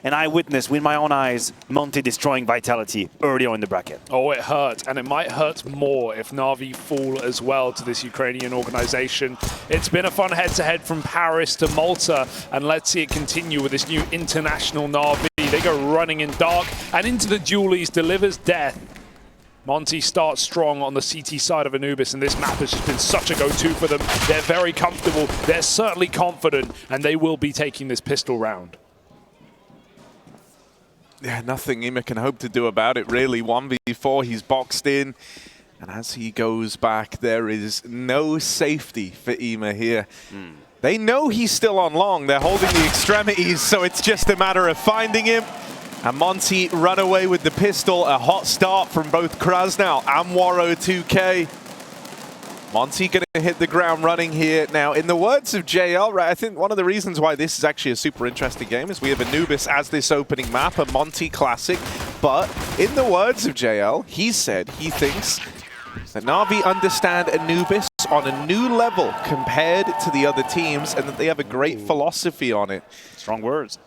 and I witnessed with my own eyes Monte destroying Vitality early on in the bracket. Oh, it hurt, and it might hurt more if NaVi fall as well to this Ukrainian organization. It's been a fun head-to-head from Paris to Malta, and let's see it continue with this new international NaVi. They go running in dark, and into the dualies, delivers death. Monte starts strong on the CT side of Anubis, and this map has just been such a go-to for them. They're very comfortable, they're certainly confident, and they will be taking this pistol round. Yeah, nothing Ema can hope to do about it, really. 1v4, he's boxed in. And as he goes back, there is no safety for Ema here. They know he's still on long. They're holding the extremities, so it's just a matter of finding him. And Monte run away with the pistol. A hot start from both Krasnal and Waro 2K. Monte going to hit the ground running here. Now, in the words of JL, right, I think one of the reasons why this is actually a super interesting game is we have Anubis as this opening map, a Monte classic. But in the words of JL, he said he thinks that NaVi understand Anubis on a new level compared to the other teams, and that they have a great philosophy on it. Strong words.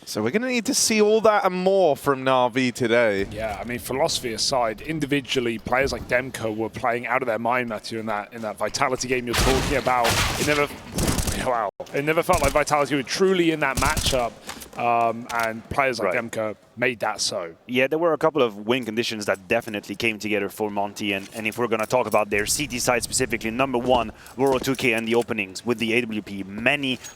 So we're going to need to see all that and more from NaVi today. Yeah, I mean, philosophy aside, individually, players like DemQQ were playing out of their mind, Matthew, in that Vitality game you're talking about. It never felt like Vitality were truly in that matchup, and players like DemQQ made that so. Yeah, there were a couple of win conditions that definitely came together for Monte, and if we're going to talk about their CT side specifically, number one, Waro 2K and the openings with the AWP,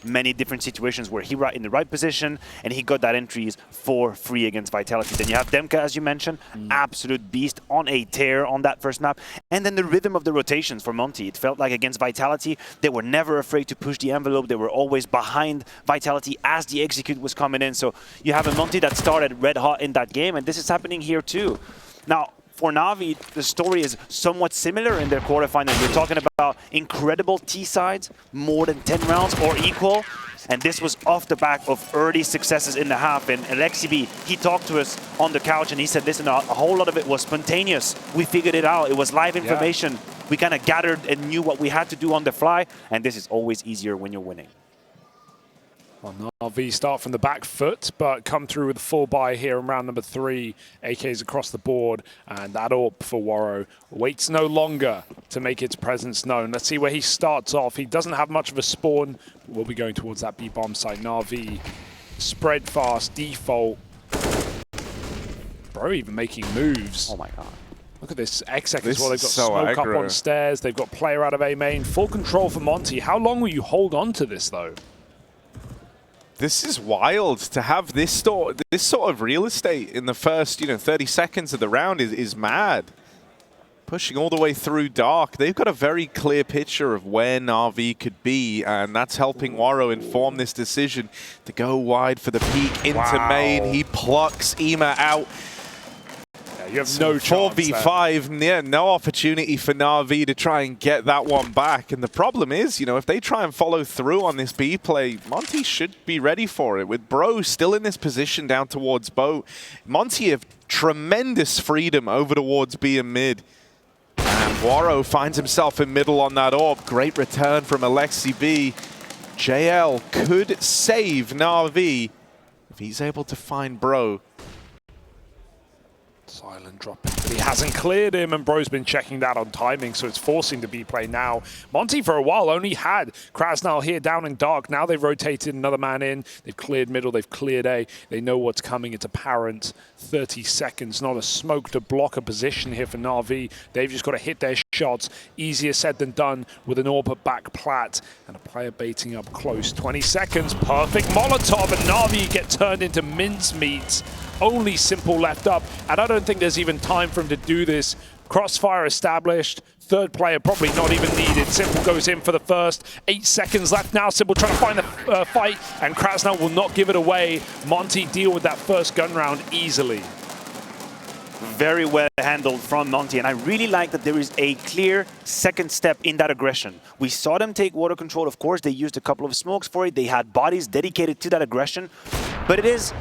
many different situations where he was in the right position and he got that entries for free against Vitality. Then you have DemQQ, as you mentioned, absolute beast on a tear on that first map, and then the rhythm of the rotations for Monte. It felt like against Vitality, they were never afraid to push the envelope. They were always behind Vitality as the execute was coming in. So you have a Monte that started red hot in that game, and this is happening here too. Now, for NaVi, the story is somewhat similar in their quarterfinal. We're talking about incredible T-sides, more than 10 rounds or equal, and this was off the back of early successes in the half. And Alexi B, he talked to us on the couch and he said, listen, a whole lot of it was spontaneous. We figured it out. It was live information. Yeah. We kind of gathered and knew what we had to do on the fly, and this is always easier when you're winning. Well, NaVi start from the back foot, but come through with a full buy here in round number 3. AKs across the board, and that AWP for Waro waits no longer to make its presence known. Let's see where he starts off. He doesn't have much of a spawn. We'll be going towards that B-bomb site. NaVi, spread fast, default. Bro even making moves. Oh my god. Look at this X-Sec as well. They've got so smoke aggro. up on stairs. They've got player out of A main. Full control for Monte. How long will you hold on to this, though? This is wild to have this sort of real estate in the first, 30 seconds of the round is mad. Pushing all the way through dark. They've got a very clear picture of where NaVi could be, and that's helping Waro inform this decision to go wide for the peek into main. He plucks Ema out. You have no chance 4v5, yeah, no opportunity for NaVi to try and get that one back. And the problem is, if they try and follow through on this B play, Monte should be ready for it. With Bro still in this position down towards boat, Monte have tremendous freedom over towards B and mid. And Waro finds himself in middle on that AWP. Great return from Alexi B. JL could save NaVi if he's able to find Bro. Silent dropping, but he hasn't cleared him, and Bro's been checking that on timing, so it's forcing the B play now. Monte for a while only had Krasnal here down in dark. Now they've rotated another man in. They've cleared middle, they've cleared A. They know what's coming. It's apparent. 30 seconds, not a smoke to block a position here for NaVi. They've just got to hit their shots. Easier said than done with an AWP back plat and a player baiting up close. 20 seconds, perfect Molotov, and NaVi get turned into mincemeat. Only Simple left up, and I don't think there's even time for him to do this. Crossfire established, third player probably not even needed. Simple goes in for the first. 8 seconds left now. Simple trying to find the fight, and Krasnal will not give it away. Monte deal with that first gun round easily. Very well handled from Monte, and I really like that there is a clear second step in that aggression. We saw them take water control, of course. They used a couple of smokes for it. They had bodies dedicated to that aggression, but it is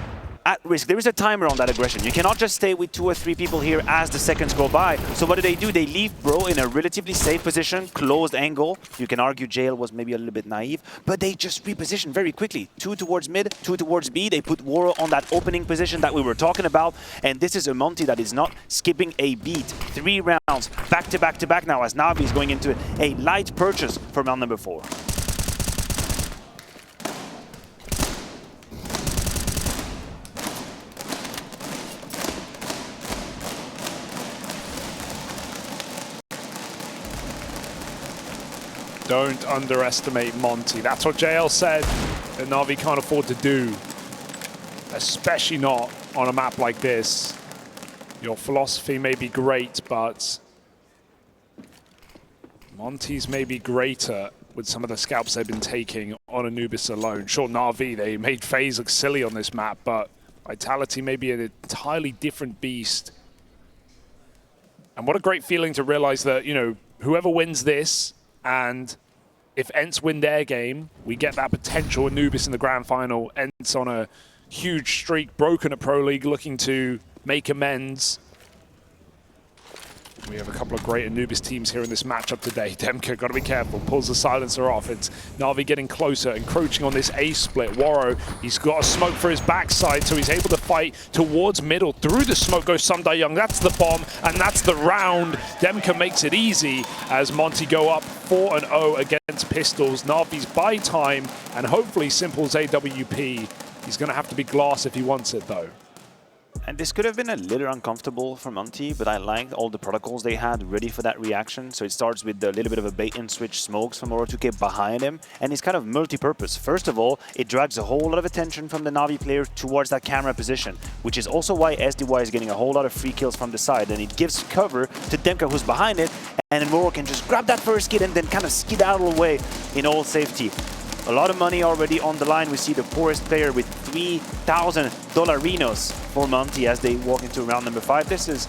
at risk. There is a timer on that aggression. You cannot just stay with 2 or 3 people here as the seconds go by. So what do? They leave Bro in a relatively safe position, closed angle. You can argue Jail was maybe a little bit naive, but they just reposition very quickly. 2 towards mid, 2 towards B. They put Woro on that opening position that we were talking about. And this is a Monte that is not skipping a beat. 3 rounds, back to back to back now, as NaVi is going into a light purchase for round number 4. Don't underestimate Monte. That's what JL said that NaVi can't afford to do. Especially not on a map like this. Your philosophy may be great, but Monte's may be greater with some of the scalps they've been taking on Anubis alone. Sure, NaVi, they made FaZe look silly on this map, but Vitality may be an entirely different beast. And what a great feeling to realize that, you know, whoever wins this, and if Ents win their game, we get that potential Anubis in the grand final. Ents on a huge streak, broken at Pro League, looking to make amends. We have a couple of great Anubis teams here in this matchup today. DemQQ, got to be careful, pulls the silencer off. It's NaVi getting closer, encroaching on this A split. Woro, he's got a smoke for his backside, so he's able to fight towards middle. Through the smoke goes Young. That's the bomb, and that's the round. DemQQ makes it easy as Monte go up 4-0 against Pistols. NaVi's buy time, and hopefully Simple's AWP. He's going to have to be glass if he wants it, though. And this could have been a little uncomfortable for Monte, but I liked all the protocols they had ready for that reaction. So it starts with a little bit of a bait and switch smokes from Oro2K behind him, and it's kind of multi-purpose. First of all, it drags a whole lot of attention from the NaVi player towards that camera position, which is also why SDY is getting a whole lot of free kills from the side, and it gives cover to DemQQ, who's behind it, and then Woro can just grab that first kid and then kind of skedaddle away in all safety. A lot of money already on the line. We see the poorest player with $3,000 Rinos for Monte as they walk into round number 5. This is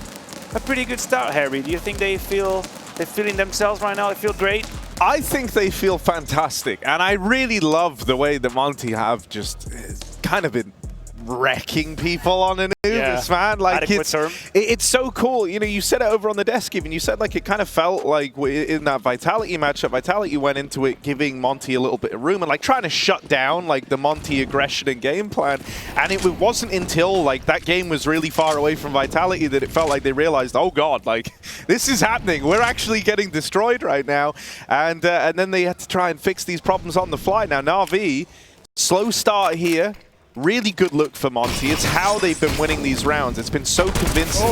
a pretty good start, Harry. Do you think they're feeling themselves right now? They feel great? I think they feel fantastic, and I really love the way that Monte have just kind of been wrecking people on Anubis, man. Like, it's so cool. You know, you said it over on the desk even. You said, like, it kind of felt like in that Vitality matchup, Vitality went into it giving Monte a little bit of room and, like, trying to shut down, like, the Monte aggression and game plan. And it wasn't until, like, that game was really far away from Vitality that it felt like they realized, oh, God, like, this is happening. We're actually getting destroyed right now. And then they had to try and fix these problems on the fly. Now, NaVi, slow start here. Really good look for Monte. It's how they've been winning these rounds. It's been so convincing.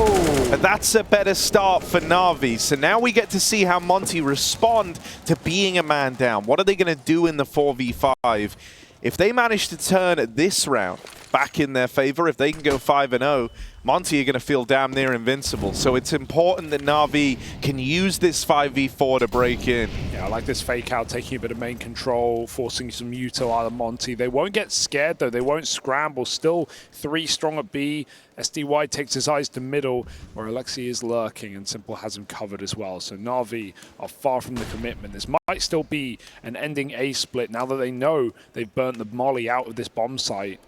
But that's a better start for NaVi. So now we get to see how Monte respond to being a man down. What are they going to do in the 4v5? If they manage to turn this round back in their favor, if they can go 5-0, Monte are going to feel damn near invincible. So it's important that NaVi can use this 5v4 to break in. Yeah, I like this fake out, taking a bit of main control, forcing some util out of Monte. They won't get scared, though. They won't scramble. Still 3 strong at B. SDY takes his eyes to middle, where Alexi is lurking, and Simple has him covered as well. So NaVi are far from the commitment. This might still be an ending A split now that they know they've burnt the molly out of this bomb site.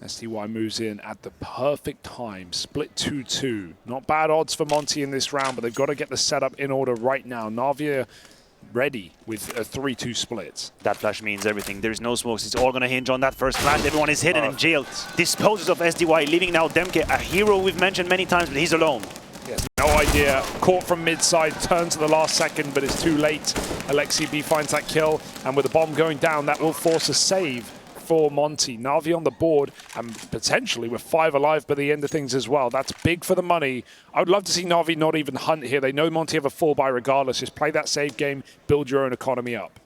SDY moves in at the perfect time. Split 2-2. Not bad odds for Monte in this round, but they've got to get the setup in order right now. NaVi are ready with a 3-2 split. That flash means everything. There's no smokes. It's all going to hinge on that first flash. Everyone is hidden and jailed. Disposes of SDY, leaving now DemQQ, a hero we've mentioned many times, but he's alone. He has no idea. Caught from mid-side, turns at the last second, but it's too late. Alexi B finds that kill, and with the bomb going down, that will force a save for Monte. NaVi on the board, and potentially with 5 alive by the end of things as well. That's big for the money. I would love to see NaVi not even hunt here. They know Monte have a 4-buy regardless. Just play that save game, build your own economy up.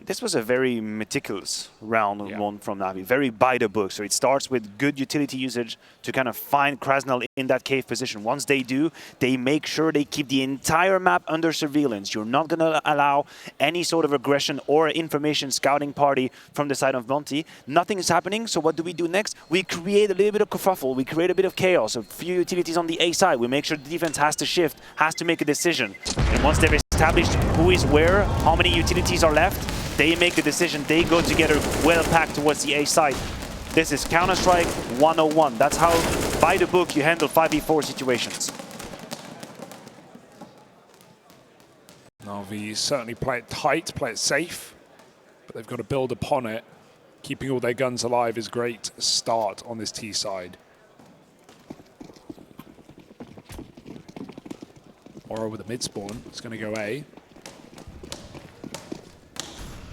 This was a very meticulous round one from NaVi, very by the book. So it starts with good utility usage to kind of find Krasnal in that cave position. Once they do, they make sure they keep the entire map under surveillance. You're not going to allow any sort of aggression or information scouting party from the side of Monte. Nothing is happening, so what do we do next? We create a little bit of kerfuffle. We create a bit of chaos, a few utilities on the A side. We make sure the defense has to shift, has to make a decision. And once they've established who is where, how many utilities are left, they make the decision, they go together well packed towards the A side. This is Counter-Strike 101. That's how, by the book, you handle 5v4 situations. NaVi certainly play it tight, play it safe, but they've got to build upon it. Keeping all their guns alive is a great start on this T side. Moro with a mid spawn. It's going to go A.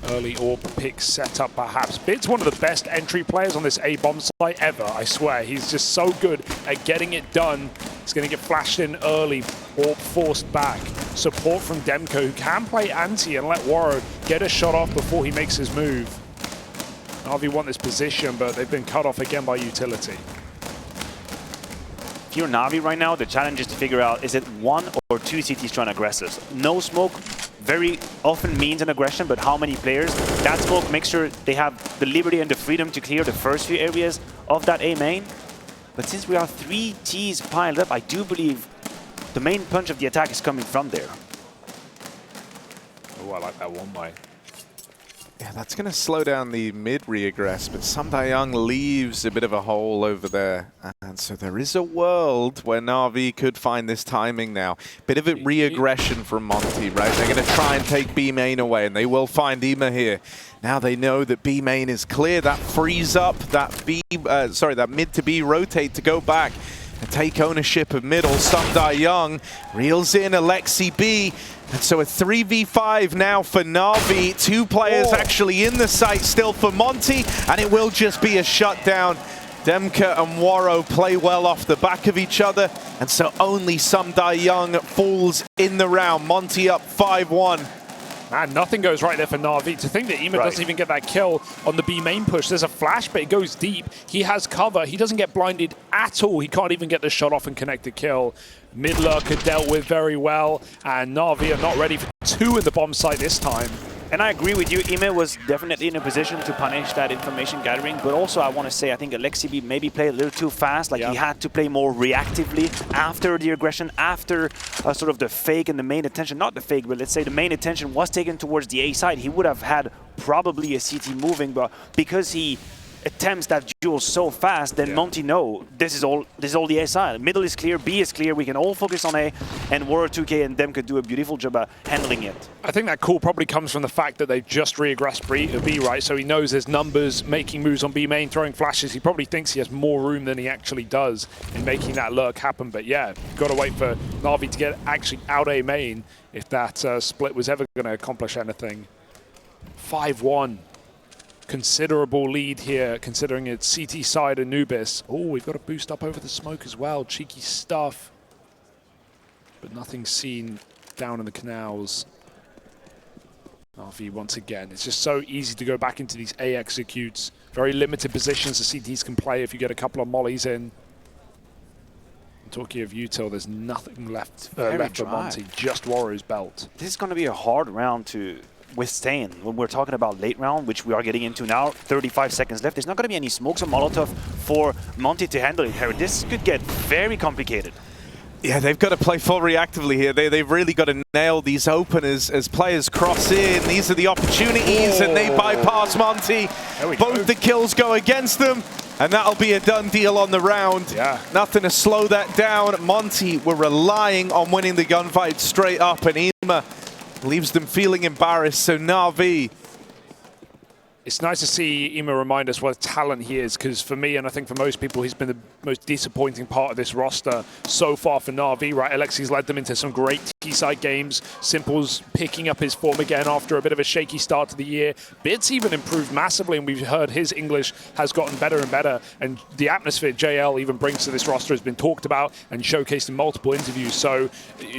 Early AWP pick setup, perhaps. Bid's one of the best entry players on this A bomb site ever, I swear. He's just so good at getting it done. He's going to get flashed in early, AWP forced back. Support from DemQQ, who can play anti and let Waro get a shot off before he makes his move. NaVi want this position, but they've been cut off again by utility. If you're NaVi right now, the challenge is to figure out, is it one or two CTs trying to aggress us? No smoke very often means an aggression, but how many players? That smoke makes sure they have the liberty and the freedom to clear the first few areas of that A main. But since we are 3 Ts piled up, I do believe the main punch of the attack is coming from there. Oh, I like that one way. Yeah, that's going to slow down the mid regress, but Young leaves a bit of a hole over there. And so there is a world where NaVi could find this timing now. Bit of a re-aggression from Monte, right? They're going to try and take B main away, and they will find Ima here. Now they know that B main is clear. That frees up that that mid to B rotate to go back and take ownership of middle. Young reels in Alexi B. And so a 3v5 now for NaVi. 2 players actually in the site still for Monte, and it will just be a shutdown. DemQQ and Waro play well off the back of each other, and so only Young falls in the round. Monte up 5-1. Man, nothing goes right there for NaVi. To think that Ima doesn't even get that kill on the B main push. There's a flash, but it goes deep. He has cover. He doesn't get blinded at all. He can't even get the shot off and connect the kill. Mid lurker dealt with very well, and NaVi are not ready for 2 in the bomb site this time. And I agree with you, Ime was definitely in a position to punish that information gathering, but also I want to say I think Alexi B maybe played a little too fast, like he had to play more reactively after the aggression, after sort of the fake and the main attention, not the fake, but let's say the main attention was taken towards the A side. He would have had probably a CT moving, but because he attempts that duel so fast, then Monte know this is all the A side. Middle is clear, B is clear, we can all focus on A, and Waro 2K and DemQQ do a beautiful job at handling it. I think that call probably comes from the fact that they've just reaggressed B, right? So he knows there's numbers making moves on B main, throwing flashes. He probably thinks he has more room than he actually does in making that lurk happen. But yeah, you've got to wait for NaVi to get actually out A main if that split was ever going to accomplish anything. 5-1. Considerable lead here, considering it's CT side Anubis. Oh, we've got to boost up over the smoke as well. Cheeky stuff. But nothing seen down in the canals. NaVi once again. It's just so easy to go back into these A executes. Very limited positions the CTs can play if you get a couple of mollies in. And talking of util, there's nothing left for Monte, just Waro's belt. This is going to be a hard round to withstand when we're talking about late round, which we are getting into now. 35 seconds left. There's not going to be any smokes or Molotov for Monte to handle it here. This could get very complicated. Yeah, they've got to play full reactively here. They've really got to nail these openers as players cross in. These are the opportunities, and they bypass Monte. Both the kills go against them, and that'll be a done deal on the round. Yeah. Nothing to slow that down. Monte were relying on winning the gunfight straight up, and Ima leaves them feeling embarrassed. So NaVi. It's nice to see Ima remind us what talent he is, because for me, and I think for most people, he's been the most disappointing part of this roster so far for NaVi, right? Alexi's led them into some great T-side games. Simple's picking up his form again after a bit of a shaky start to the year. Bid's even improved massively, and we've heard his English has gotten better and better. And the atmosphere JL even brings to this roster has been talked about and showcased in multiple interviews. So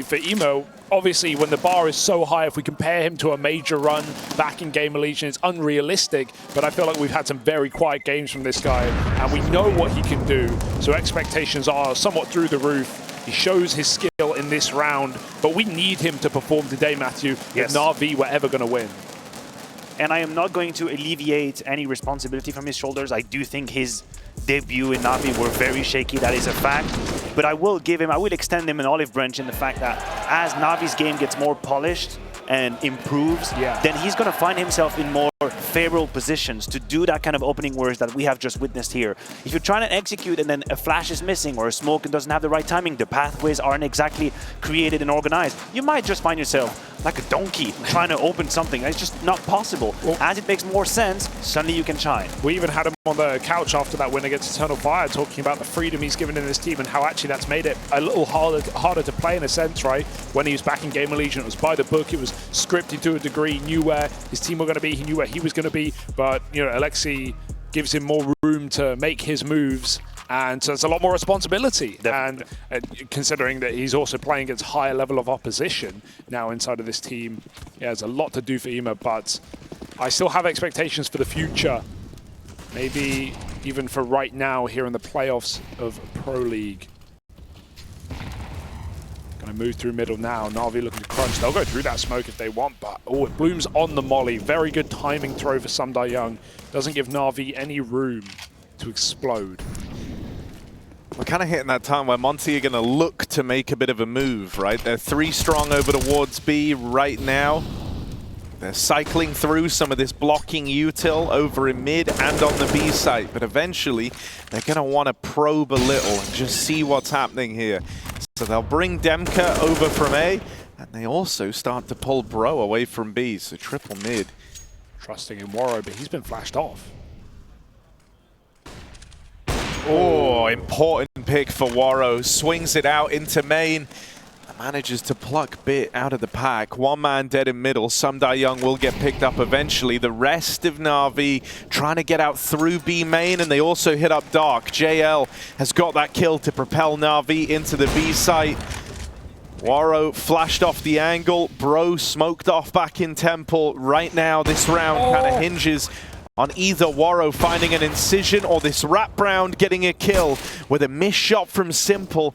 for Emo, obviously, when the bar is so high, if we compare him to a major run back in Game Legion, it's unrealistic. But I feel like we've had some very quiet games from this guy, and we know what he can do. So expectations are somewhat through the roof. He shows his skill in this round, but we need him to perform today, Matthew, if NaVi were ever going to win. And I am not going to alleviate any responsibility from his shoulders. I do think his debut in NaVi were very shaky, that is a fact. But I will extend him an olive branch in the fact that as NaVi's game gets more polished and improves, then he's going to find himself in more favorable positions to do that kind of opening wars that we have just witnessed here. If you're trying to execute and then a flash is missing or a smoke and doesn't have the right timing, the pathways aren't exactly created and organized, you might just find yourself like a donkey trying to open something. It's just not possible. Well, as it makes more sense, suddenly you can shine. We even had him on the couch after that win against Eternal Fire, talking about the freedom he's given in his team and how actually that's made it a little harder to play in a sense, right? When he was back in Game Allegiant, it was by the book, it was scripted to a degree, he knew where his team were going to be, he knew where he was going to be, but, you know, Alexi gives him more room to make his moves. And so it's a lot more responsibility. And considering that he's also playing against higher level of opposition now inside of this team, yeah, there's a lot to do for EMA, but I still have expectations for the future. Maybe even for right now here in the playoffs of Pro League. Gonna move through middle now. NaVi looking to crunch. They'll go through that smoke if they want, but oh, it blooms on the molly. Very good timing throw for Sumdai Young. Doesn't give NaVi any room to explode. We're kind of hitting that time where Monte are going to look to make a bit of a move, right? They're 3 strong over towards B right now. They're cycling through some of this blocking util over in mid and on the B site, but eventually they're going to want to probe a little and just see what's happening here. So they'll bring DemQQ over from A, and they also start to pull Bro away from B, so triple mid. Trusting in Waro, but he's been flashed off. Oh, important pick for Waro. Swings it out into main. Manages to pluck Bit out of the pack. One man dead in middle. Sumdai Young will get picked up eventually. The rest of NaVi trying to get out through B main, and they also hit up Dark. JL has got that kill to propel NaVi into the B site. Waro flashed off the angle. Bro smoked off back in Temple. Right now, this round kind of hinges on either Waro finding an incision or this wrap round getting a kill with a missed shot from Simple.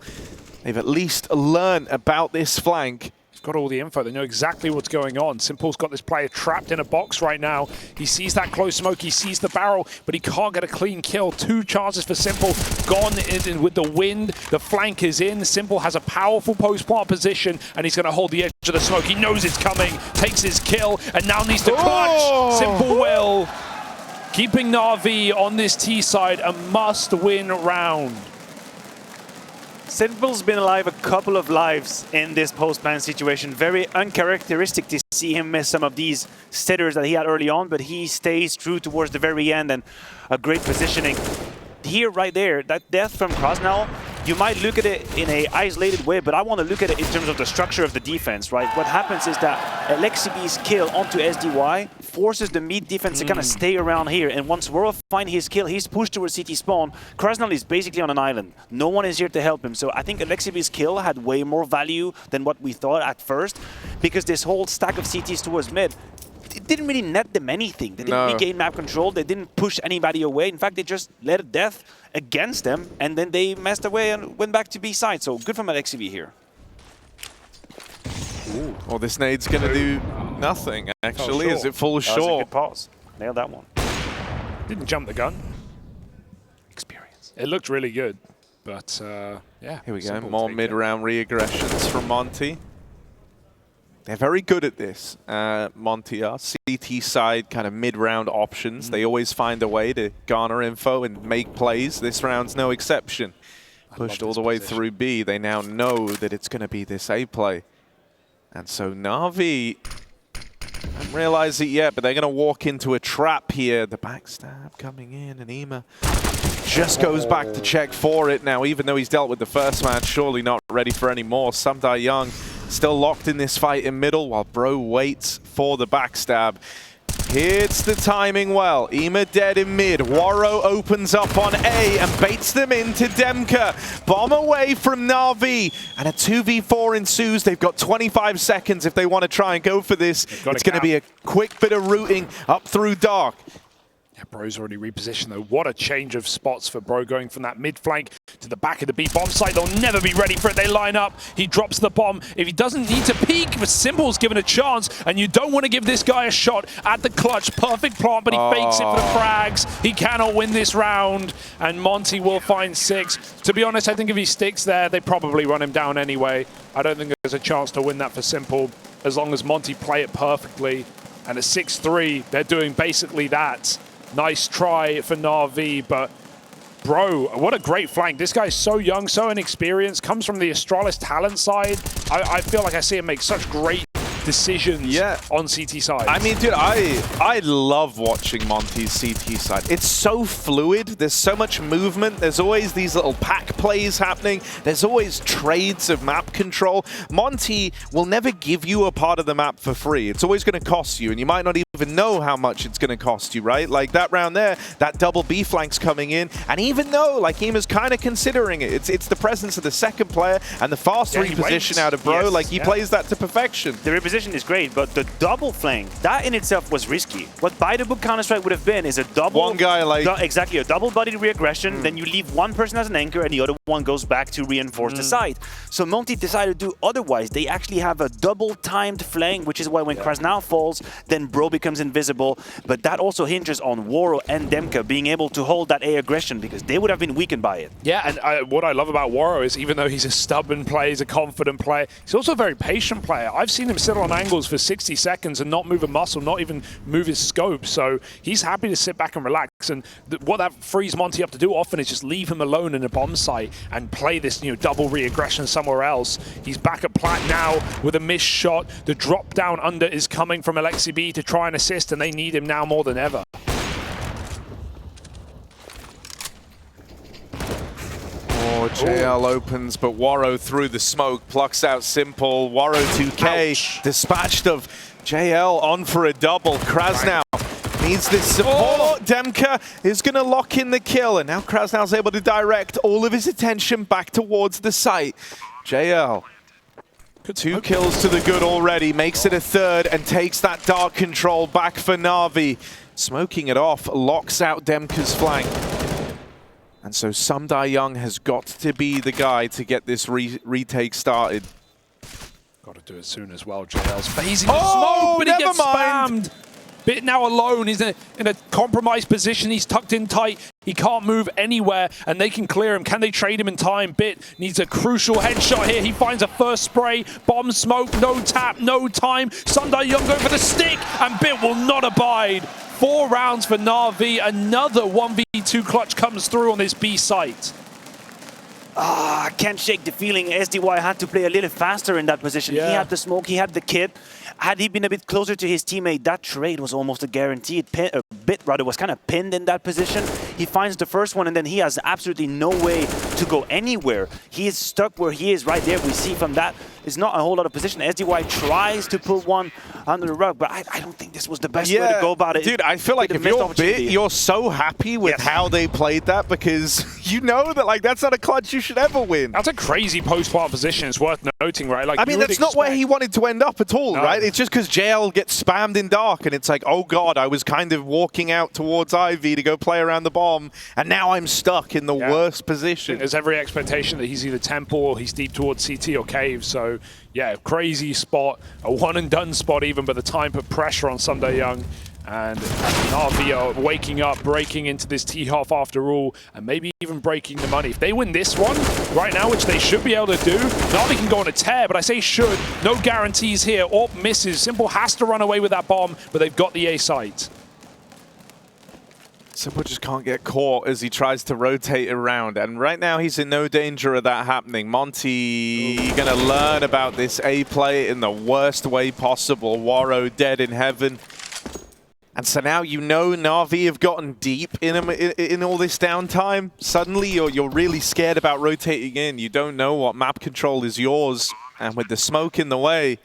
They've at least learned about this flank. He's got all the info. They know exactly what's going on. Simple's got this player trapped in a box right now. He sees that close smoke. He sees the barrel, but he can't get a clean kill. 2 chances for Simple. Gone in with the wind. The flank is in. Simple has a powerful post-plant position, and he's going to hold the edge of the smoke. He knows it's coming. Takes his kill, and now needs to clutch. Oh! Simple will. Keeping NaVi on this T side, a must-win round. Simple's been alive a couple of lives in this post-ban situation. Very uncharacteristic to see him miss some of these sitters that he had early on, but he stays true towards the very end, and a great positioning. Here, right there, that death from Krasnal, you might look at it in an isolated way, but I want to look at it in terms of the structure of the defense, right? What happens is that Alexibi's kill onto SDY forces the mid defense to kind of stay around here, and once World finds his kill, he's pushed towards CT spawn. Krasnal is basically on an island. No one is here to help him, so I think Alexibi's kill had way more value than what we thought at first, because this whole stack of CTs towards mid, it didn't really net them anything. They didn't regain map control. They didn't push anybody away. In fact, they just let a death against them, and then they messed away and went back to B side. So good from Alexibi here. Ooh. Well, this nade's going to do nothing, actually, as it falls short. That was a good pause. Nailed that one. Didn't jump the gun. Experience. It looked really good, but yeah. Here we go. More mid-round re-aggressions from Monte. They're very good at this, Monte are. CT side kind of mid-round options. They always find a way to garner info and make plays. This round's no exception. Pushed all the way through B. They now know that it's going to be this A play. And so NaVi haven't realized it yet, but they're going to walk into a trap here. The backstab coming in, and EMA just goes back to check for it. Now, even though he's dealt with the first man, surely not ready for any more. Sumdai Young still locked in this fight in middle while Bro waits for the backstab. Hits the timing well. EMA dead in mid. Waro opens up on A and baits them into DemQQ. Bomb away from NaVi. And a 2v4 ensues. They've got 25 seconds if they want to try and go for this. It's going to be a quick bit of rooting up through Dark. Yeah, Bro's already repositioned though. What a change of spots for Bro, going from that mid flank to the back of the B bomb site. They'll never be ready for it. They line up. He drops the bomb. If he doesn't need to peek, but Simple's given a chance, and you don't want to give this guy a shot at the clutch. Perfect plant, but he fakes it for the frags. He cannot win this round, and Monte will find 6. To be honest, I think if he sticks there, they probably run him down anyway. I don't think there's a chance to win that for Simple, as long as Monte play it perfectly. And at 6-3, they're doing basically that. Nice try for NaVi, but bro, what a great flank. This guy's so young, so inexperienced, comes from the Astralis talent side. I feel like I see him make such great decisions on CT side. I mean, dude, I love watching Monte's CT side. It's so fluid. There's so much movement. There's always these little pack plays happening. There's always trades of map control. Monte will never give you a part of the map for free. It's always going to cost you, and you might not even know how much it's going to cost you, right? Like that round there, that double B flank's coming in, and even though, like, Ima's kind of considering it, it's the presence of the second player and the fast reposition out of Bro. Like, he plays that to perfection. The reposition is great, but the double flank, that in itself was risky. What by the book Counter-Strike would have been is a double... One guy, like... exactly, a double-bodied reaggression, then you leave one person as an anchor and the other one goes back to reinforce the site. So Monte decided to do otherwise. They actually have a double-timed flank, which is why when Krasnal falls, then Bro becomes invisible. But that also hinges on Waro and DemQQ being able to hold that A aggression, because they would have been weakened by it. Yeah, and what I love about Waro is even though he's a stubborn player, he's a confident player, he's also a very patient player. I've seen him sit on angles for 60 seconds and not move a muscle, not even move his scope. So he's happy to sit back and relax. And what that frees Monte up to do often is just leave him alone in a bomb site and play this, you know, double re-aggression somewhere else. He's back at plat now with a missed shot. The drop down under is coming from Alexibi to try and assist, and they need him now more than ever. Oh, JL opens, but Waro through the smoke, plucks out Simple. Waro 2K, dispatched of JL on for a double. Krasnal needs this support. DemQQ is going to lock in the kill, and now Krasnal's able to direct all of his attention back towards the site. JL, 2 kills to the good already, makes it a third, and takes that dark control back for NaVi. Smoking it off, locks out DemQQ's flank. And so Young has got to be the guy to get this retake started. Got to do it soon as well. JL's phasing the smoke, but he gets spammed. Bit now alone. He's in a compromised position. He's tucked in tight. He can't move anywhere, and they can clear him. Can they trade him in time? Bit needs a crucial headshot here. He finds a first spray. Bomb smoke, no tap, no time. Young going for the stick, and Bit will not abide. 4 rounds for NaVi. Another 1v2 clutch comes through on this B site. I can't shake the feeling SDY had to play a little faster in that position. He had the smoke, he had the kit. Had he been a bit closer to his teammate, that trade was almost a guaranteed Bit was kind of pinned in that position. He finds the first one, and then he has absolutely no way to go anywhere. He is stuck where he is right there. We see from that, it's not a whole lot of position. SDY tries to put one under the rug, but I don't think this was the best way to go about it. Dude, I feel like if you're Bit, you're so happy with how they played that, because you know that, like, that's not a clutch you should ever win. That's a crazy post-plant position. It's worth noting, right? Like, I mean, that's not where he wanted to end up at all, right? It's just because JL gets spammed in dark, and it's like, oh god, I was kind of walking out towards Ivy to go play around the bomb, and now I'm stuck in the worst position. There's every expectation that he's either temple or he's deep towards CT or cave. So yeah, crazy spot, a one-and-done spot even, but the time put pressure on Young. And NaVi are waking up, breaking into this T-half after all, and maybe even breaking the money. If they win this one right now, which they should be able to do, NaVi can go on a tear, but I say should. No guarantees here. AWP misses. Simple has to run away with that bomb, but they've got the A site. Simple just can't get caught as he tries to rotate around, and right now he's in no danger of that happening. Monte gonna learn about this A play in the worst way possible. Waro dead in heaven. And so now you know NaVi have gotten deep in all this downtime. Suddenly you're really scared about rotating in. You don't know what map control is yours, and with the smoke in the way,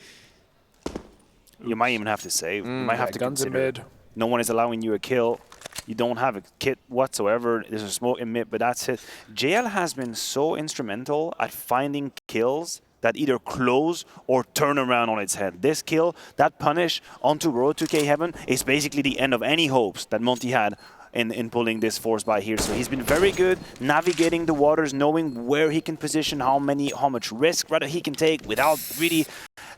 you might even have to save. You might have to guns in mid. No one is allowing you a kill. You don't have a kit whatsoever. There's a smoke in mid, but that's it. JL has been so instrumental at finding kills that either close or turn around on its head. This kill, that punish onto Road to K Heaven, is basically the end of any hopes that Monte had in pulling this force by here. So he's been very good navigating the waters, knowing where he can position, how much risk rather he can take without really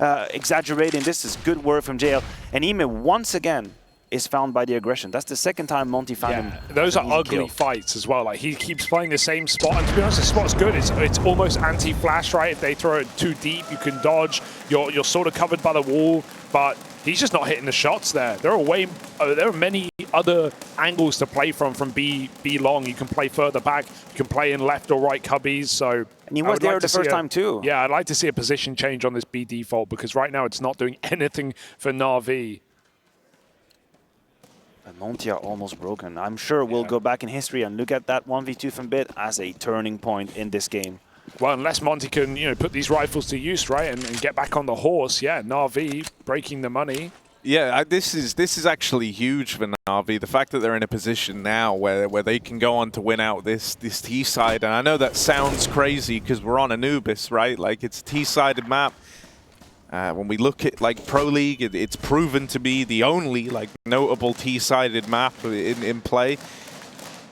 exaggerating. This is good work from JL. And Ime, once again, is found by the aggression. That's the second time Monte found him. Those are ugly fights as well. Like, he keeps playing the same spot, and to be honest, the spot's good. It's almost anti-flash, right? If they throw it too deep, you can dodge. You're sort of covered by the wall, but He's just not hitting the shots there. There are many other angles to play from B long. You can play further back. You can play in left or right cubbies. So and he was there the first time too. Yeah, I'd like to see a position change on this B default because right now it's not doing anything for NaVi. And Monte are almost broken. I'm sure we'll go back in history and look at that 1v2 from Bit as a turning point in this game. Well, unless Monte can, put these rifles to use, right, and get back on the horse. Yeah, NaVi breaking the money. Yeah, this is actually huge for NaVi. The fact that they're in a position now where they can go on to win out this T-side. And I know that sounds crazy because we're on Anubis, right? Like, it's a T-sided map. When we look at like Pro League, it's proven to be the only like notable T-sided map in play.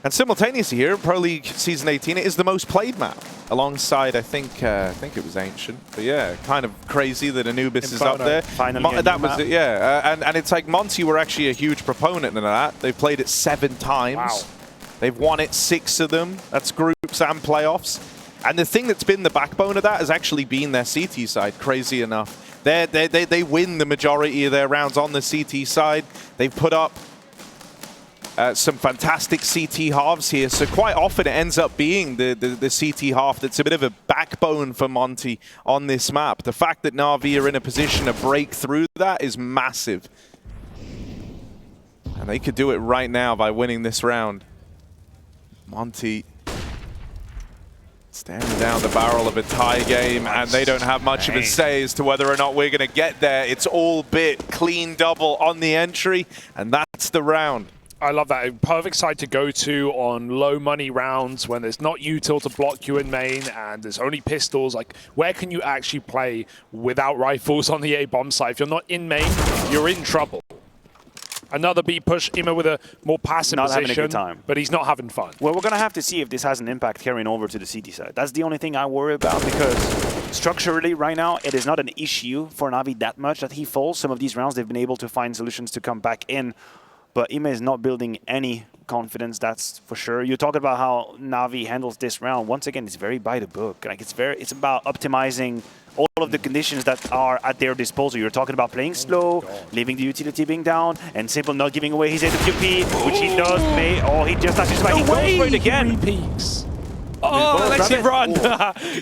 And simultaneously here, Pro League Season 18, it is the most played map, alongside I think it was Ancient. But yeah, kind of crazy that Anubis is up there. Finally, that was it, yeah. And it's like Monte were actually a huge proponent of that. They've played it 7 times. Wow. They've won it 6 of them. That's groups and playoffs. And the thing that's been the backbone of that has actually been their CT side, crazy enough. They win the majority of their rounds on the CT side. They've put up some fantastic CT halves here, so quite often it ends up being the CT half that's a bit of a backbone for Monte on this map. The fact that NaVi are in a position to break through that is massive. And they could do it right now by winning this round. Monte staring down the barrel of a tie game, and they don't have much of a say as to whether or not we're going to get there. It's all Bit, clean double on the entry, and that's the round. I love that. A perfect side to go to on low money rounds when there's not util to block you in main and there's only pistols. Like, where can you actually play without rifles on the A bomb site? If you're not in main, you're in trouble. Another B push, Ima with a more passive position, having a good time. But he's not having fun. Well, we're going to have to see if this has an impact carrying over to the CT side. That's the only thing I worry about, because structurally right now it is not an issue for NaVi that much that he falls. Some of these rounds they've been able to find solutions to come back in. But Ima is not building any confidence, that's for sure. You're talking about how NaVi handles this round. Once again, it's very by the book. Like, it's about optimizing all of the conditions that are at their disposal. You're talking about playing slow, leaving the utility being down, and Simple not giving away his AWP, which he does. He just touches by. He goes for it again. Peaks. Oh, let's run.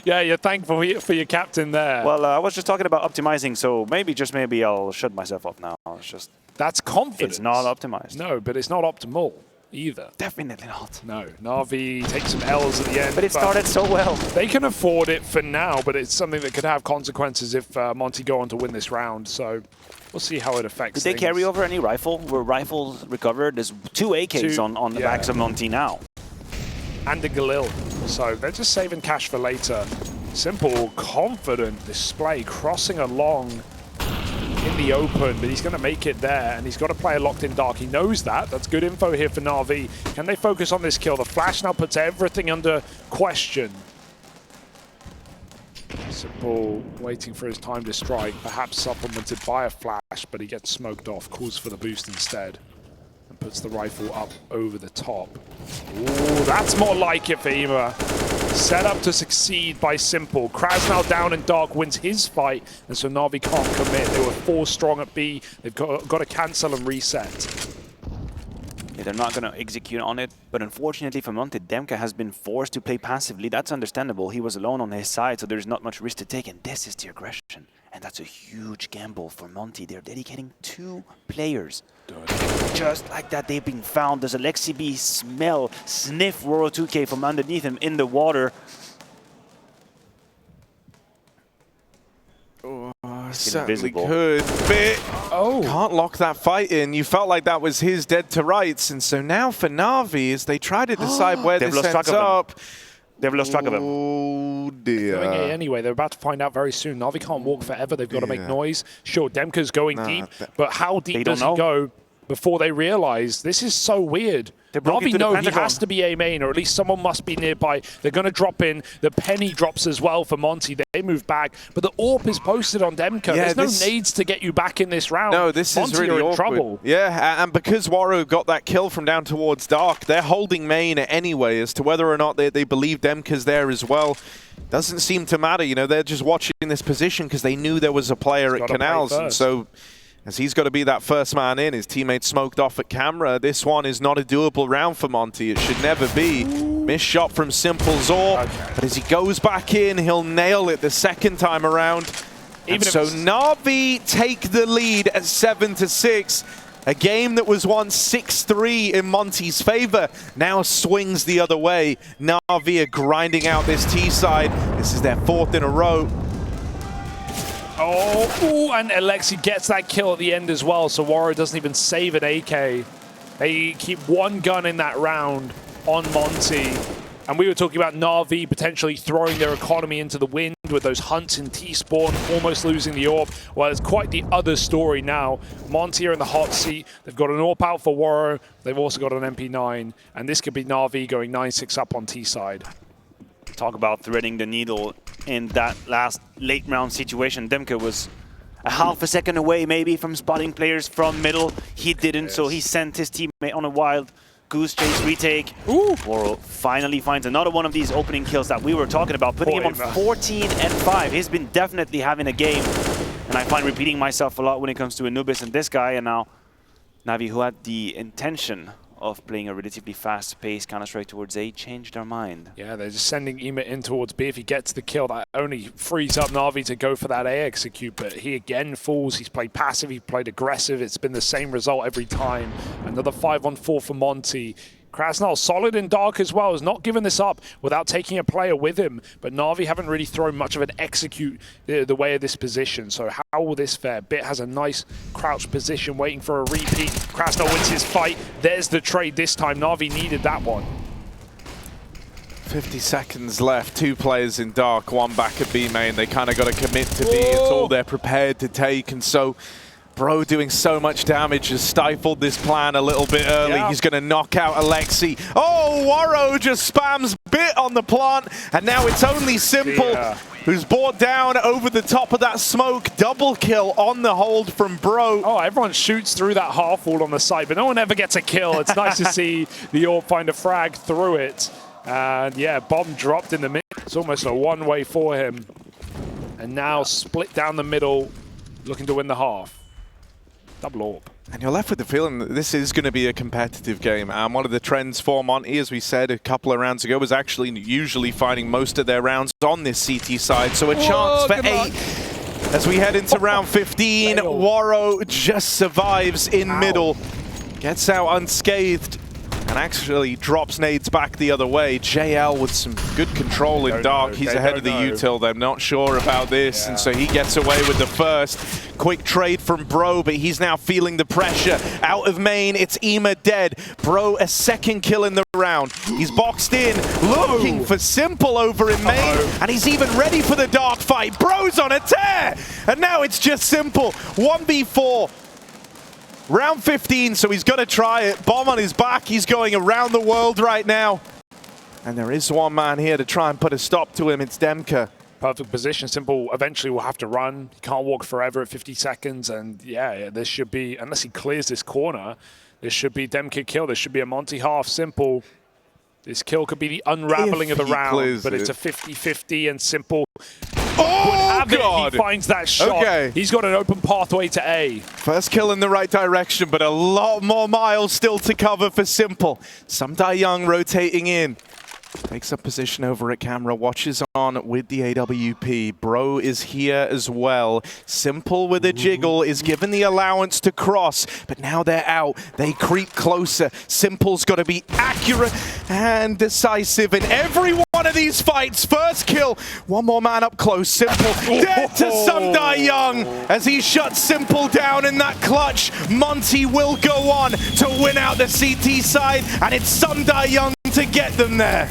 Yeah, you're thankful for your captain there. Well, I was just talking about optimizing, so maybe I'll shut myself up now. It's just... That's confidence. It's not optimized. No, but it's not optimal either. Definitely not. No, NaVi takes some L's at the end. But it started so well. They can afford it for now, but it's something that could have consequences if Monte go on to win this round. So we'll see how it affects Did they carry over any rifle? Were rifles recovered? There's 2 AKs on the backs of Monte now. And the Galil. So they're just saving cash for later. Simple, confident display, crossing along in the open, but he's going to make it there, and he's got to play a locked in dark. He knows that. That's good info here for NaVi. Can they focus on this kill? The flash now puts everything under question. Simple waiting for his time to strike, perhaps supplemented by a flash, but he gets smoked off, calls for the boost instead, and puts the rifle up over the top. Ooh, that's more like it for Ima. Set up to succeed by Simple. Kraz now down in dark, wins his fight, and so NaVi can't commit. They were 4 strong at B. They've got to cancel and reset. Yeah, they're not going to execute on it, but unfortunately for Monte, DemQQ has been forced to play passively. That's understandable. He was alone on his side, so there's not much risk to take, and this is the aggression. And that's a huge gamble for Monte. They're dedicating 2 players. Just like that, they've been found. Does Alexi B sniff World 2K from underneath him in the water? Certainly could. Bit can't lock that fight in. You felt like that was his dead to rights, and so now for NaVi, as they try to decide where this ends up. They've lost track of him. Oh dear. Going A anyway, they're about to find out very soon. NaVi can't walk forever. They've got to make noise. Sure, DemQQ's going deep, but how deep does he go before they realize this is so weird? NaVi know he has to be A main, or at least someone must be nearby. They're going to drop in. The penny drops as well for Monte. They move back, but the AWP is posted on DemQQ. Yeah, there's no nades to get you back in this round. No, this is really awkward. Trouble. Yeah, and because Waro got that kill from down towards dark, they're holding main anyway. As to whether or not they believe DemQQ's there as well, doesn't seem to matter. You know, they're just watching this position because they knew there was a player at Canals, and so as he's got to be that first man in. His teammate smoked off at camera. This one is not a doable round for Monte. It should never be. Missed shot from Simple Zor, but as he goes back in, he'll nail it the second time around. So NaVi take the lead at 7-6. A game that was once 6-3 in Monte's favor now swings the other way. NaVi are grinding out this T side. This is their 4th in a row. Oh, and Alexi gets that kill at the end as well, so Warrior doesn't even save an AK. They keep one gun in that round on Monte. And we were talking about NaVi potentially throwing their economy into the wind with those hunts in T-spawn, almost losing the AWP. Well, it's quite the other story now. Monte are in the hot seat. They've got an AWP out for Warrior. They've also got an MP9. And this could be NaVi going 9-6 up on T-side. Talk about threading the needle in that last late round situation. DemQQ was a half a second away maybe from spotting players from middle. He didn't, so he sent his teammate on a wild goose chase retake. Woro finally finds another one of these opening kills that we were talking about, putting him on 14-5. He's been definitely having a game, and I find repeating myself a lot when it comes to Anubis and this guy, and now NaVi, who had the intention of playing a relatively fast-paced Counter-Strike towards A, changed their mind. Yeah, they're just sending Ema in towards B. If he gets the kill, that only frees up NaVi to go for that A execute, but he again falls. He's played passive, he played aggressive. It's been the same result every time. Another 5-on-4 for Monte. Krasnal solid in dark as well, has not given this up without taking a player with him, but NaVi haven't really thrown much of an execute the way of this position. So how will this fare? Bit has a nice crouched position waiting for a repeat. Krasnal wins his fight. There's the trade this time. NaVi needed that one. 50 seconds left, 2 players in dark, 1 back at B main. They kind of got to commit to B. It's all they're prepared to take, and so Bro doing so much damage has stifled this plan a little bit early. He's going to knock out Alexi. Oh, Waro just spams Bit on the plant, and now it's only Simple who's brought down over the top of that smoke. Double kill on the hold from Bro. Oh, everyone shoots through that half wall on the side, but no one ever gets a kill. It's nice to see the AWP find a frag through it. And yeah, bomb dropped in the mid. It's almost a one-way for him. And now split down the middle, looking to win the half. Double AWP. And you're left with the feeling that this is going to be a competitive game. And one of the trends for Monte, as we said a couple of rounds ago, was actually usually finding most of their rounds on this CT side. So a chance for 8 as we head into round 15. Waro just survives in middle, gets out unscathed, and actually drops nades back the other way. JL with some good control in dark. He's ahead of the util. They're not sure about this, and so he gets away with the first. Quick trade from Bro, but he's now feeling the pressure. Out of main, it's Ema dead. Bro, a second kill in the round. He's boxed in, looking for Simple over in main, and he's even ready for the dark fight. Bro's on a tear, and now it's just Simple. 1v4. Round 15, so he's got to try it. Bomb on his back. He's going around the world right now. And there is one man here to try and put a stop to him. It's DemQQ. Perfect position. Simple eventually will have to run. He can't walk forever at 50 seconds. And yeah, this should be, unless he clears this corner, this should be DemQQ kill. This should be a Monte half. Simple. This kill could be the unraveling of the round, but it's a 50-50 and Simple. Oh, God. He finds that shot. Okay. He's got an open pathway to A. First kill in the right direction, but a lot more miles still to cover for Simple. Samdai Young rotating in. Takes up position over at camera, watches on with the AWP. Bro is here as well. Simple with a jiggle is given the allowance to cross, but now they're out. They creep closer. Simple's got to be accurate and decisive in every one of these fights. First kill, one more man up close. Simple dead to Samdai Young as he shuts Simple down in that clutch. Monte will go on to win out the CT side, and it's Samdai Young to get them there.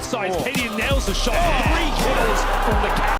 sides. Cadian nails the shot. 3 kills from the captain.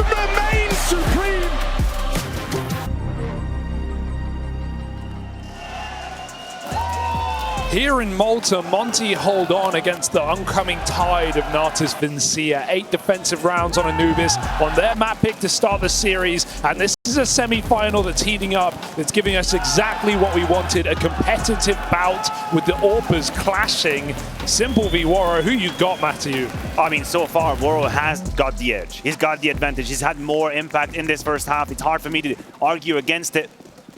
Remain supreme. Here in Malta, Monte hold on against the oncoming tide of Natus Vincia. 8 defensive rounds on Anubis on their map pick to start the series. And this is a semi-final that's heating up. That's giving us exactly what we wanted. A competitive bout with the Orpas clashing. Simple v Waro. Who you got, Matthew? I mean, so far, Waro has got the edge. He's got the advantage. He's had more impact in this first half. It's hard for me to argue against it.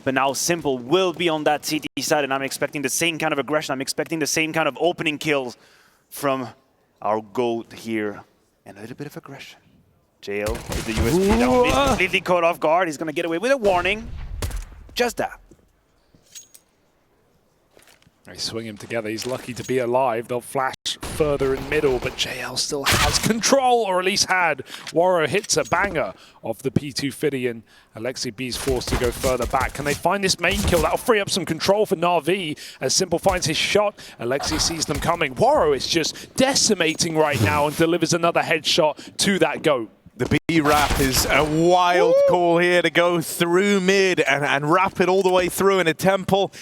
But now Simple will be on that CT side, and I'm expecting the same kind of aggression. I'm expecting the same kind of opening kills from our GOAT here. And a little bit of aggression. JL with the USP down. He's completely caught off guard. He's going to get away with a warning. Just that. They swing him together. He's lucky to be alive. They'll flash further in middle, but JL still has control, or at least had. Waro hits a banger off the P2 Fidian. Alexi B's forced to go further back. Can they find this main kill? That'll free up some control for NaVi as Simple finds his shot. Alexi sees them coming. Waro is just decimating right now and delivers another headshot to that GOAT. The B-Wrap is a wild call here to go through mid and wrap it all the way through in a temple.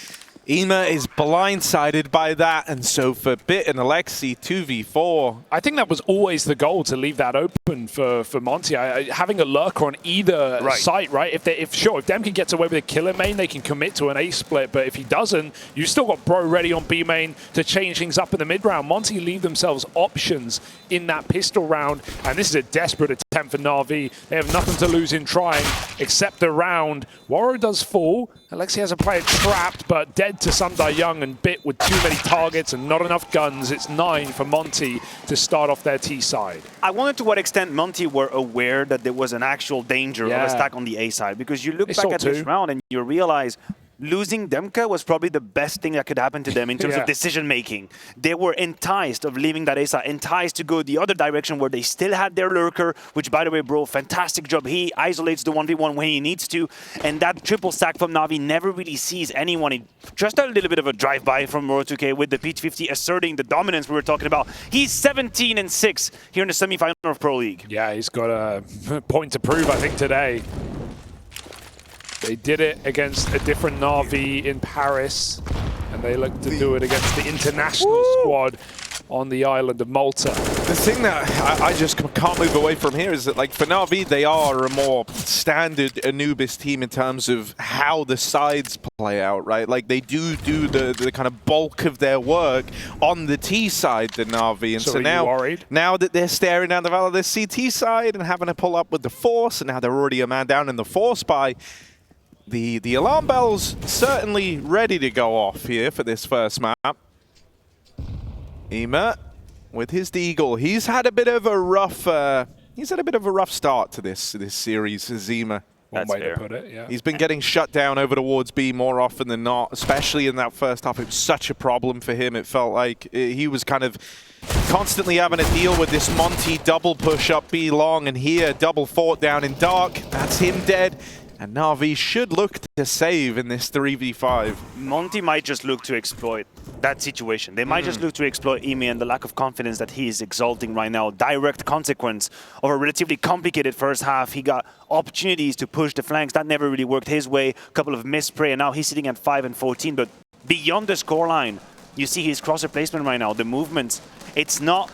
Ema is blindsided by that, and so for Bit and Alexi, 2v4. I think that was always the goal, to leave that open for Monte. Having a lurker on either site, right? If DemQQ gets away with a killer main, they can commit to an A split, but if he doesn't, you still got Bro ready on B main to change things up in the mid round. Monte leave themselves options in that pistol round, and this is a desperate attempt for NaVi. They have nothing to lose in trying except the round. Waro does fall. Alexi has a player trapped, but dead to Sundai Young, and Bit with too many targets and not enough guns. It's 9 for Monte to start off their T side. I wonder to what extent Monte were aware that there was an actual danger of a stack on the A side, because you look back at this round and you realize losing DemQQ was probably the best thing that could happen to them in terms of decision making. They were enticed of leaving that A side, enticed to go the other direction where they still had their lurker, which, by the way, bro, fantastic job. He isolates the 1v1 when he needs to, and that triple stack from NaVi never really sees anyone. Just a little bit of a drive-by from World2K with the Peach 50 asserting the dominance we were talking about. He's 17-6 here in the semi-final of Pro League. Yeah, he's got a point to prove, I think, today. They did it against a different NaVi in Paris, and they look to do it against the international squad on the island of Malta. The thing that I just can't move away from here is that, like, for NaVi, they are a more standard Anubis team in terms of how the sides play out, right? Like, they do the kind of bulk of their work on the T side than NaVi. And so now that they're staring down the valve of the CT side and having to pull up with the Force, and now they're already a man down in the Force buy, the alarm bell's certainly ready to go off here for this first map. Ema with his Deagle. He's had a bit of a rough start to this series, Zima. One way to put it, yeah. He's been getting shut down over towards B more often than not, especially in that first half. It was such a problem for him. It felt like he was kind of constantly having to deal with this Monte double push up B long, and here double fort down in dark. That's him dead. And NaVi should look to save in this 3v5. Monte might just look to exploit that situation. They might just look to exploit Emi and the lack of confidence that he is exalting right now. Direct consequence of a relatively complicated first half. He got opportunities to push the flanks. That never really worked his way. A couple of missed spray, and now he's sitting at 5 and 14. But beyond the scoreline, you see his crosser placement right now, the movements. It's not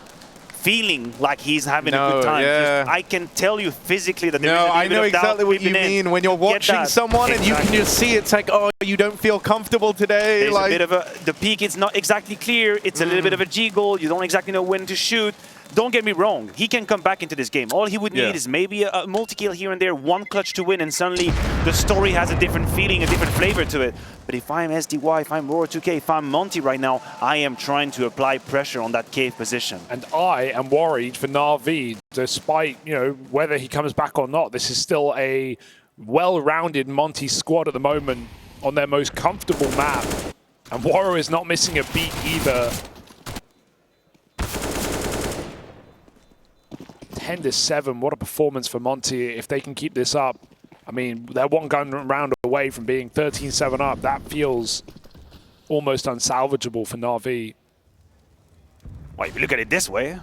feeling like he's having a good time. Yeah. I can tell you physically that there is a I little know bit of exactly doubt what you mean when you're watching someone and you can just see it's like, oh, you don't feel comfortable today. There's like, a bit of the peak is not exactly clear. It's a little bit of a jiggle. You don't exactly know when to shoot. Don't get me wrong. He can come back into this game. All he would need is maybe a multi-kill here and there, one clutch to win, and suddenly the story has a different feeling, a different flavor to it. But if I'm SDY, if I'm Roar2K, if I'm Monte right now, I am trying to apply pressure on that cave position. And I am worried for NaVi, despite, you know, whether he comes back or not. This is still a well-rounded Monte squad at the moment on their most comfortable map. And Waro is not missing a beat either. 10-7, what a performance for Monte. If they can keep this up, I mean, they're one gun round away from being 13-7 up. That feels almost unsalvageable for NaVi. Well, if you look at it this way,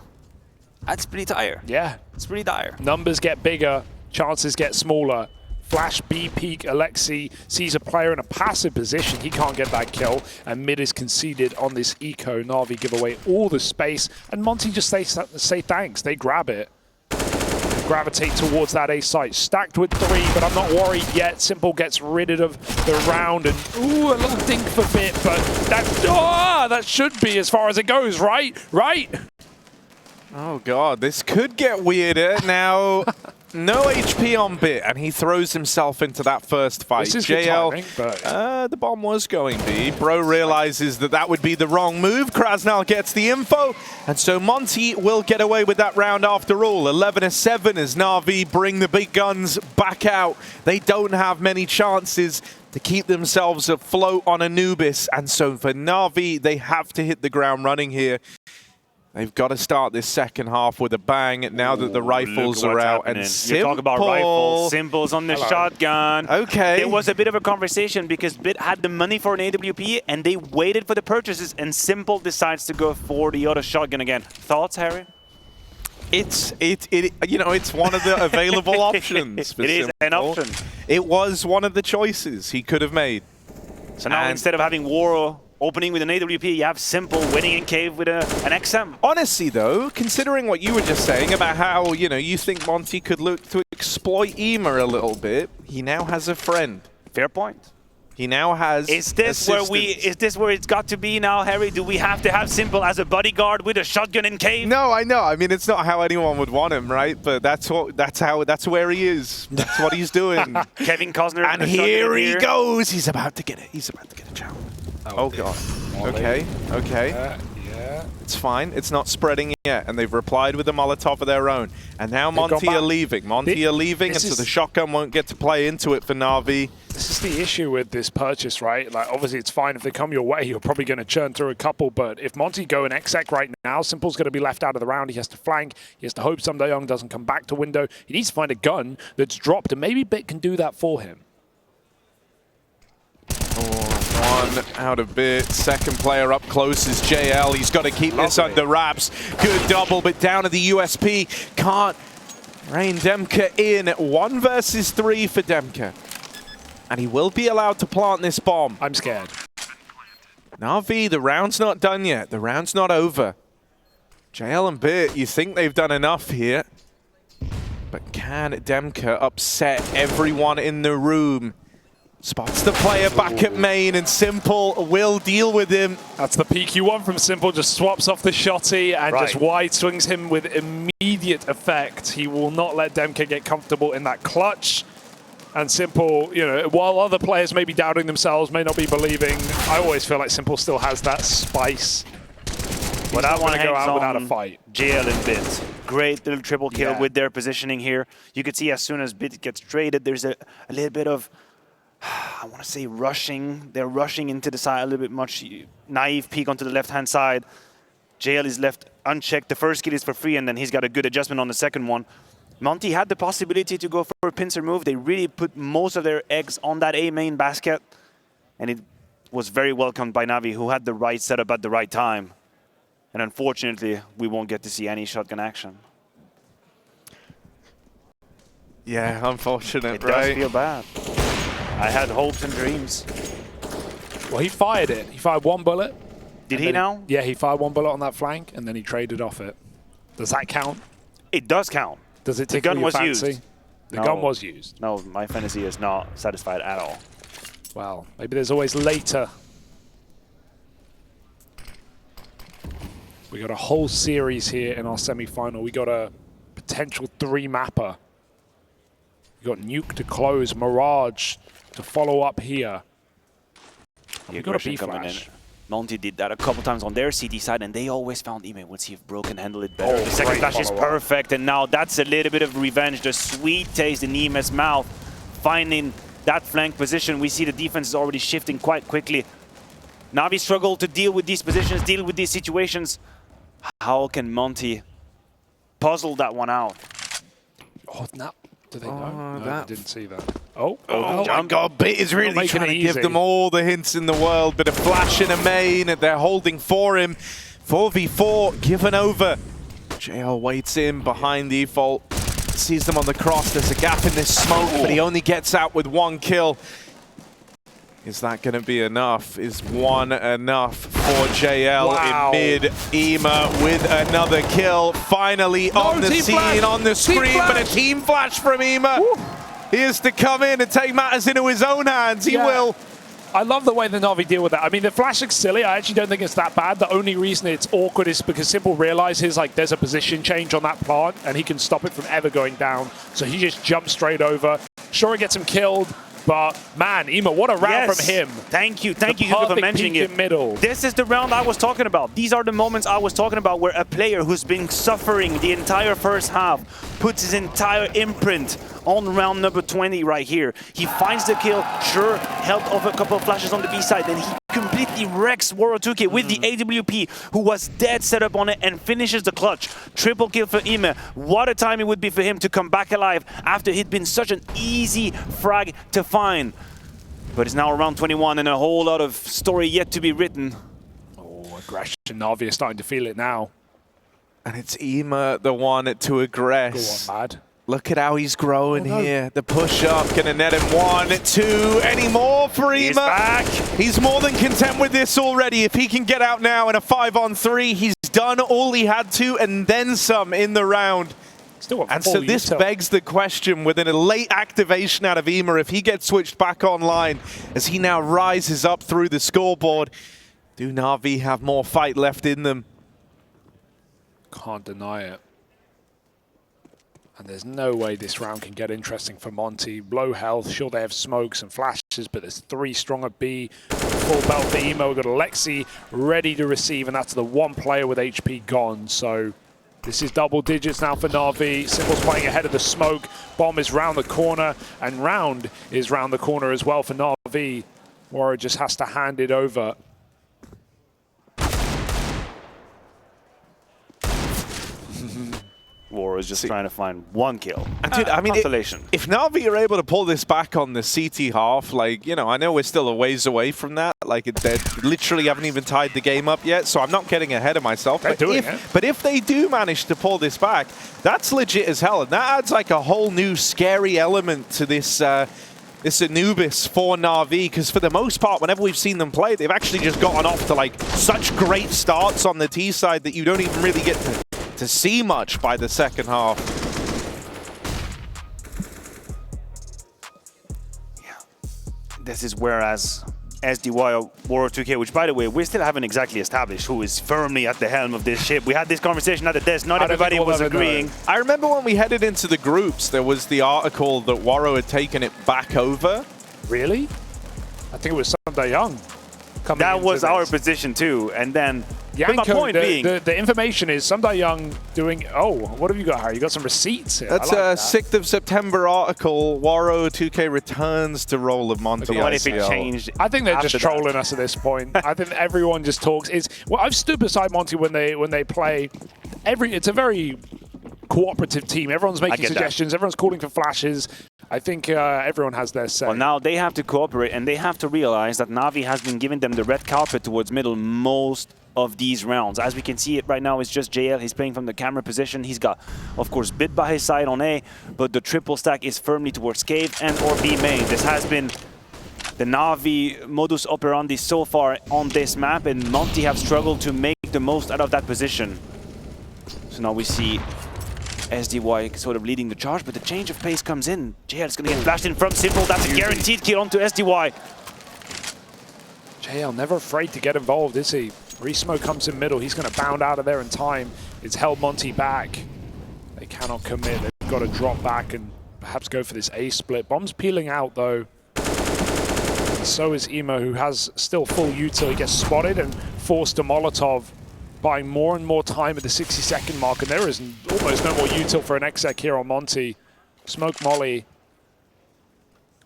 that's pretty dire. Yeah. It's pretty dire. Numbers get bigger, chances get smaller. Flash B peak, Alexi sees a player in a passive position. He can't get that kill, and mid is conceded on this eco. NaVi give away all the space, and Monte just say thanks. They grab it. Gravitate towards that A site. Stacked with 3, but I'm not worried yet. Simple gets rid of the round, and ooh, a little dink for Bit, but that should be as far as it goes, right? Right? Oh god, this could get weirder now. No HP on Bit, and he throws himself into that first fight. This is JL, good timing, but the bomb was going B. Bro realizes that would be the wrong move. Krasnal gets the info, and so Monte will get away with that round after all. 11-7 as NaVi bring the big guns back out. They don't have many chances to keep themselves afloat on Anubis, and so for NaVi, they have to hit the ground running here. They've got to start this second half with a bang now that the rifles are out. Happening. And Simple. You talk about rifles, Simple's on the shotgun. Okay. There was a bit of a conversation because Bit had the money for an AWP and they waited for the purchases, and Simple decides to go for the other shotgun again. Thoughts, Harry? It's one of the available options for It is an option. It was one of the choices he could have made. So now instead of having Waro opening with an AWP, you have Simple winning in cave with an XM. Honestly, though, considering what you were just saying about how, you think Monte could look to exploit Ema a little bit, he now has a friend. Fair point. He now has Is this where it's got to be now, Harry? Do we have to have Simple as a bodyguard with a shotgun in cave? No, I know. I mean, it's not how anyone would want him, right? But that's where he is. That's what he's doing. Kevin Costner. And here he goes. He's about to get it. He's about to get a challenge. Oh god. Okay. Okay. Yeah. It's fine. It's not spreading yet. And they've replied with a Molotov of their own. And now Monte are leaving. Monte are leaving, and so the shotgun won't get to play into it for NaVi. This is the issue with this purchase, right? Like, obviously, it's fine if they come your way. You're probably going to churn through a couple. But if Monte go in exec right now, Simple's going to be left out of the round. He has to flank. He has to hope Young doesn't come back to window. He needs to find a gun that's dropped, and maybe Bit can do that for him. One out of Bit. Second player up close is JL. He's got to keep this under wraps. Good double, but down to the USP. Can't rein DemQQ in. 1 versus 3 for DemQQ. And he will be allowed to plant this bomb. I'm scared. NaVi, the round's not done yet. The round's not over. JL and Bit, you think they've done enough here. But can DemQQ upset everyone in the room? Spots the player back at main, and Simple will deal with him. That's the PQ1 from Simple, just swaps off the shotty and just wide swings him with immediate effect. He will not let DemQQ get comfortable in that clutch. And Simple, you know, while other players may be doubting themselves, may not be believing, I always feel like Simple still has that spice. But I want to go out without a fight. JL and Bit. Great little triple kill with their positioning here. You could see as soon as Bit gets traded, there's a little bit of, I want to say, rushing. They're rushing into the side a little bit much. Naive peek onto the left-hand side. JL is left unchecked. The first kill is for free, and then he's got a good adjustment on the second one. Monte had the possibility to go for a pincer move. They really put most of their eggs on that A main basket, and it was very welcomed by NaVi, who had the right setup at the right time. And unfortunately, we won't get to see any shotgun action. Yeah, unfortunate, it right? It does feel bad. I had hopes and dreams. Well, he fired it. He fired 1 bullet. Did he now? Yeah, he fired 1 bullet on that flank, and then he traded off it. Does that count? It does count. Does it tickle your fancy? Used. The gun was used. No, my fantasy is not satisfied at all. Well, maybe there's always later. We got a whole series here in our semi-final. We got a potential 3-mapper. We got Nuke to close, Mirage to follow up here. We got a B-flash. Monte did that a couple times on their CT side, and they always found Ime. Once he broken handle it better. The second flash is perfect, and now that's a little bit of revenge. The sweet taste in Ime's mouth, finding that flank position. We see the defense is already shifting quite quickly. NaVi struggle to deal with these positions, deal with these situations. How can Monte puzzle that one out? Oh, no. Do they know? No, I didn't see that. Oh my God, Bit is really trying to give them all the hints in the world. Bit of flash in a main, and they're holding for him. 4v4 given over. JL waits in behind default. Sees them on the cross. There's a gap in this smoke, but he only gets out with 1 kill. Is that going to be enough? Is 1 enough for JL in mid? Ema with another kill. Finally on the scene, on the screen, but a team flash from Ema. He has to come in and take matters into his own hands. He will. I love the way the NaVi deal with that. I mean, the flash looks silly. I actually don't think it's that bad. The only reason it's awkward is because Simple realizes like there's a position change on that plant, and he can stop it from ever going down. So he just jumps straight over. Sure, he gets him killed. But man, Ema, what a round from him. Thank you for mentioning it. Middle. This is the round I was talking about. These are the moments I was talking about where a player who's been suffering the entire first half puts his entire imprint on round number 20 right here. He finds the kill, sure, held off a couple of flashes on the B side, then he completely wrecks World2K with the AWP, who was dead set up on it, and finishes the clutch. Triple kill for Ime. What a time it would be for him to come back alive after he'd been such an easy frag to find. But it's now around 21 and a whole lot of story yet to be written. Oh, aggression. NaVi is starting to feel it now. And it's Ema the one to aggress. Go on, lad. Look at how he's growing here. The push-up, gonna net him 1, 2, any more for Ema? He's back. He's more than content with this already. If he can get out now in a 5-on-3, he's done all he had to and then some in the round. And so this begs the question, within a late activation out of Ema, if he gets switched back online, as he now rises up through the scoreboard, do NaVi have more fight left in them? Can't deny it. And there's no way this round can get interesting for Monte. Low health, sure they have smokes and flashes, but there's 3 strong at B, full belt for Emo. We've got Alexi ready to receive, and that's the one player with HP gone. So this is double digits now for NaVi. Simple's playing ahead of the smoke. Bomb is round the corner, and Round is round the corner as well for NaVi. Warrior just has to hand it over. War is just trying to find one kill. And dude, I mean, if NaVi are able to pull this back on the CT half, like, you know, I know we're still a ways away from that. Like, they literally haven't even tied the game up yet, so I'm not getting ahead of myself. But if they do manage to pull this back, that's legit as hell. And that adds like a whole new scary element to this this Anubis for NaVi, because for the most part, whenever we've seen them play, they've actually just gotten off to like such great starts on the T side that you don't even really get to see much by the second half. Yeah. This is whereas SDY or Warrior 2K, which by the way, we still haven't exactly established who is firmly at the helm of this ship. We had this conversation at the desk, not everybody was agreeing. I remember when we headed into the groups, there was the article that Warrior had taken it back over. Really? I think it was Sunday Young. That was our position too, and then my point being, the information is Sunday Young doing. Oh, what have you got, Harry? You got some receipts here. That's a 6th of September article. Warrior 2K returns to role of Monte. What if it changed? I think they're just trolling us at this point. I think everyone just talks. Well, I've stood beside Monte when they play. It's a very cooperative team. Everyone's making suggestions. Everyone's calling for flashes. I think everyone has their say. Well, now they have to cooperate, and they have to realize that NaVi has been giving them the red carpet towards middle most of these rounds. As we can see it right now, it's just JL. He's playing from the camera position. He's got, of course, Bit by his side on A, but the triple stack is firmly towards Cave and or B main. This has been the NaVi modus operandi so far on this map, and Monte have struggled to make the most out of that position. So now we see SDY sort of leading the charge, but the change of pace comes in. JL is going to get flashed in from Simple. That's a guaranteed kill onto SDY. JL never afraid to get involved, is he? Resmo comes in middle. He's going to bound out of there in time. It's held Monte back. They cannot commit. They've got to drop back and perhaps go for this A split. Bomb's peeling out, though. And so is Emo, who has still full util. He gets spotted and forced a Molotov, buying more and more time at the 60-second mark, and there is almost no more util for an exec here on Monte. Smoke Molly,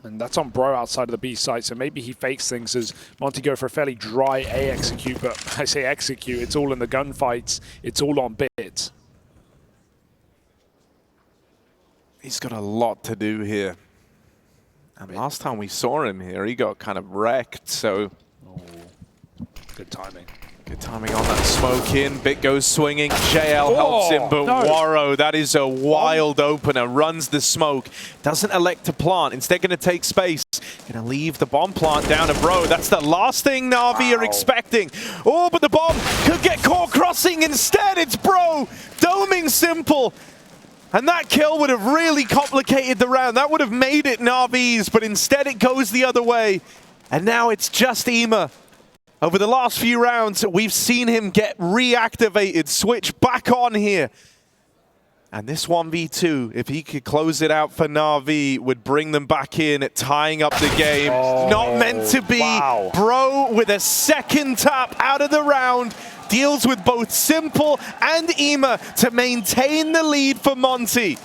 and that's on Bro outside of the B site, so maybe he fakes things as Monte go for a fairly dry A execute, but I say execute, it's all in the gunfights, it's all on Bit. He's got a lot to do here. And last time we saw him here, he got kind of wrecked, so... Oh, good timing. Good timing on that smoke in. Bit goes swinging. JL helps him, but Warro, that is a wild opener. Runs the smoke. Doesn't elect to plant. Instead going to take space. Going to leave the bomb plant down to Bro. That's the last thing NaVi are expecting. Oh, but the bomb could get core crossing instead. It's Bro doming Simple. And that kill would have really complicated the round. That would have made it NaVi's, but instead it goes the other way. And now it's just Ema. Over the last few rounds, we've seen him get reactivated, switch back on here. And this 1v2, if he could close it out for NaVi, would bring them back in, tying up the game. Not meant to be. Bro with a second tap out of the round, deals with both Simple and Ema to maintain the lead for Monte.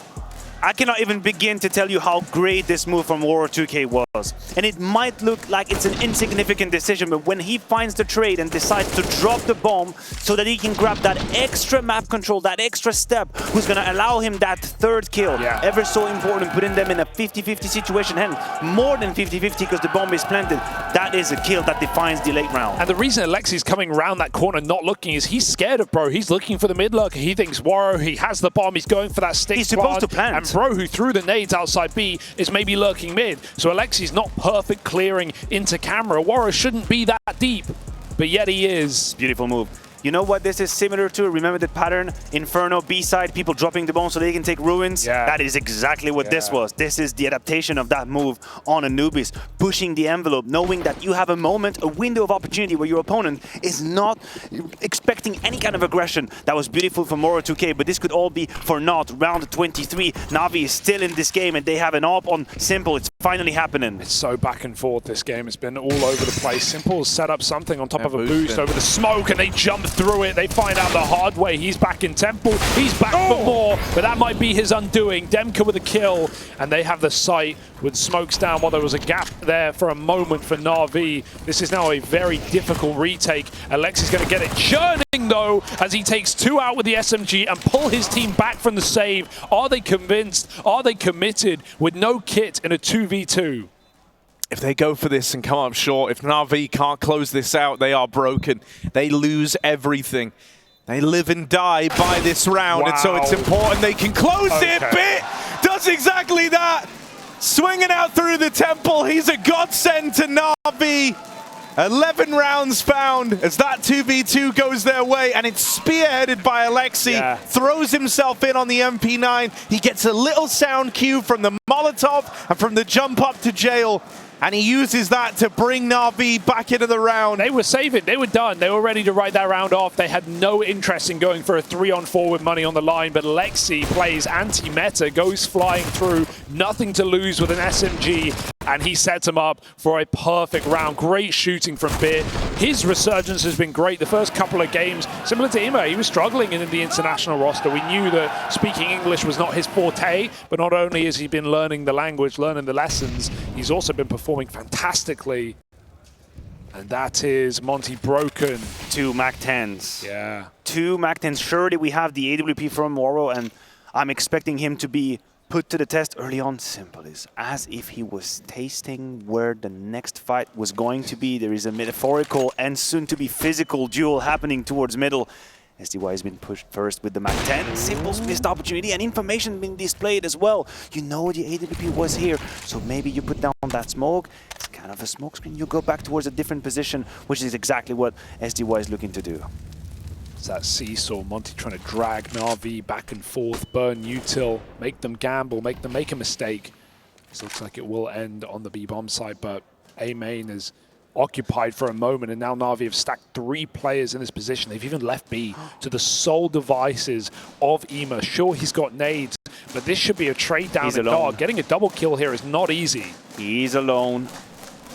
I cannot even begin to tell you how great this move from Warrior 2K was. And it might look like it's an insignificant decision, but when he finds the trade and decides to drop the bomb so that he can grab that extra map control, that extra step, who's going to allow him that third kill, ever so important, putting them in a 50-50 situation, and more than 50-50 because the bomb is planted. That is a kill that defines the late round. And the reason Alexi's coming around that corner not looking is he's scared of Bro. He's looking for the mid lurker. He thinks Warrior, he has the bomb, he's going for that stick. He's supposed to plant. And Bro, who threw the nades outside B, is maybe lurking mid. So Alexi's not perfect clearing into camera. Warrior shouldn't be that deep, but yet he is. Beautiful move. You know what this is similar to? Remember the pattern? Inferno, B-side, people dropping the bomb so they can take ruins? That is exactly what this was. This is the adaptation of that move on Anubis, pushing the envelope, knowing that you have a moment, a window of opportunity where your opponent is not expecting any kind of aggression. That was beautiful for Warrior 2K, but this could all be for naught. Round 23, NaVi is still in this game, and they have an AWP on Simple. It's finally happening. It's so back and forth this game. It's been all over the place. Simple set up something on top of a boost over the smoke, and they jump through it. They find out the hard way. He's back in Temple. He's back for more, but that might be his undoing. DemQQ with a kill, and they have the sight with smokes down while there was a gap there for a moment for NaVi. This is now a very difficult retake. Alexi's going to get it churning, though, as he takes 2 out with the SMG and pull his team back from the save. Are they convinced? Are they committed with no kit in a 2v2? If they go for this and come up short, if NaVi can't close this out, they are broken. They lose everything. They live and die by this round, and so it's important they can close it. Bit does exactly that. Swinging out through the Temple, he's a godsend to NaVi. 11 rounds found as that 2v2 goes their way, and it's spearheaded by Alexi. Throws himself in on the MP9. He gets a little sound cue from the Molotov and from the jump up to jail, and he uses that to bring NaVi back into the round. They were saving. They were done. They were ready to write that round off. They had no interest in going for a 3-on-4 with money on the line, but Alexi plays anti-meta, goes flying through, nothing to lose with an SMG, and he sets him up for a perfect round. Great shooting from Bit. His resurgence has been great. The first couple of games, similar to Ima, he was struggling in the international roster. We knew that speaking English was not his forte, but not only has he been learning the language, learning the lessons, he's also been performing fantastically. And that is Monte broken. 2 MAC-10s. Yeah. 2 MAC-10s. Surely we have the AWP from Moro, and I'm expecting him to be put to the test early on. Simple is as if he was tasting where the next fight was going to be. There is a metaphorical and soon to be physical duel happening towards middle. SDY has been pushed first with the MAC-10. Simple's missed opportunity and information being displayed as well. You know the AWP was here, so maybe you put down that smoke. It's kind of a smoke screen. You go back towards a different position, which is exactly what SDY is looking to do. It's that seesaw. Monte trying to drag NaVi back and forth, burn util, make them gamble, make them make a mistake. This looks like it will end on the B-bomb side, but A main is occupied for a moment, and now NaVi have stacked 3 players in this position. They've even left B to the sole devices of Ima. Sure, he's got nades, but this should be a trade down in dog. Getting a double kill here is not easy. He's alone.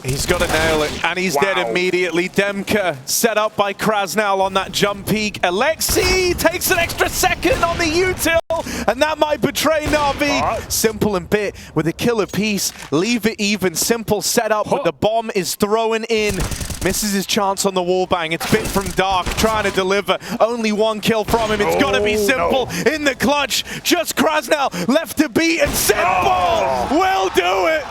He's got to nail it, and he's dead immediately. DemQQ set up by Krasnal on that jump peak. Alexi takes an extra second on the util, and that might betray NaVi. Simple and Bit with a kill apiece. Leave it even. Simple set up, but the bomb is thrown in. Misses his chance on the wallbang. It's Bit from Dark trying to deliver. Only 1 kill from him. It's got to be Simple in the clutch. Just Krasnal left to beat, and Simple will do it.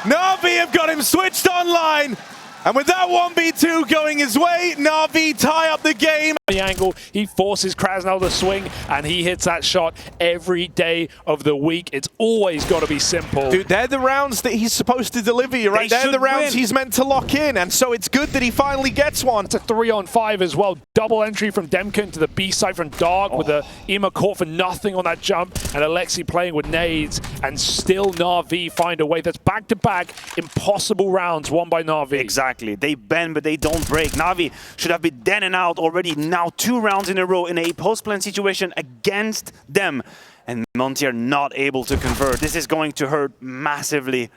NaVi have got him switched online, and with that 1v2 going his way, NaVi tie up the game. The angle, he forces Krasnal to swing, and he hits that shot every day of the week. It's always got to be Simple. Dude, they're the rounds that he's supposed to deliver you, right? They're the rounds he's meant to lock in, and so it's good that he finally gets one. It's a 3-on-5 as well. Double entry from DemQQ into the B side from Dark with the Ima caught for nothing on that jump, and Alexi playing with nades, and still NaVi find a way. That's back-to-back impossible rounds won by NaVi. Exactly. They bend, but they don't break. NaVi should have been dead and out already. Now 2 rounds in a row in a post-plan situation against them, and Monte are not able to convert. This is going to hurt massively.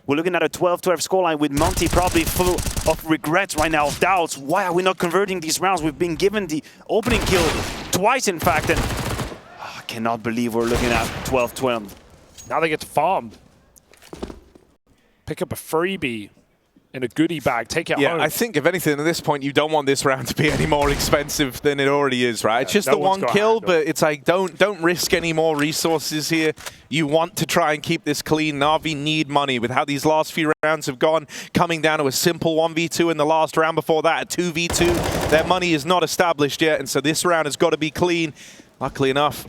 We're looking at a 12-12 scoreline with Monte probably full of regrets right now, of doubts. Why are we not converting these rounds? We've been given the opening kill twice, in fact, and I cannot believe we're looking at 12-12. Now they get farmed. Pick up a freebie in a goodie bag, take it home. Yeah, I think if anything at this point, you don't want this round to be any more expensive than it already is, right? It's just the 1 kill, but it's like, don't risk any more resources here. You want to try and keep this clean. NaVi need money with how these last few rounds have gone, coming down to a simple 1v2 in the last round. Before that, a 2v2. Their money is not established yet, and so this round has got to be clean. Luckily enough,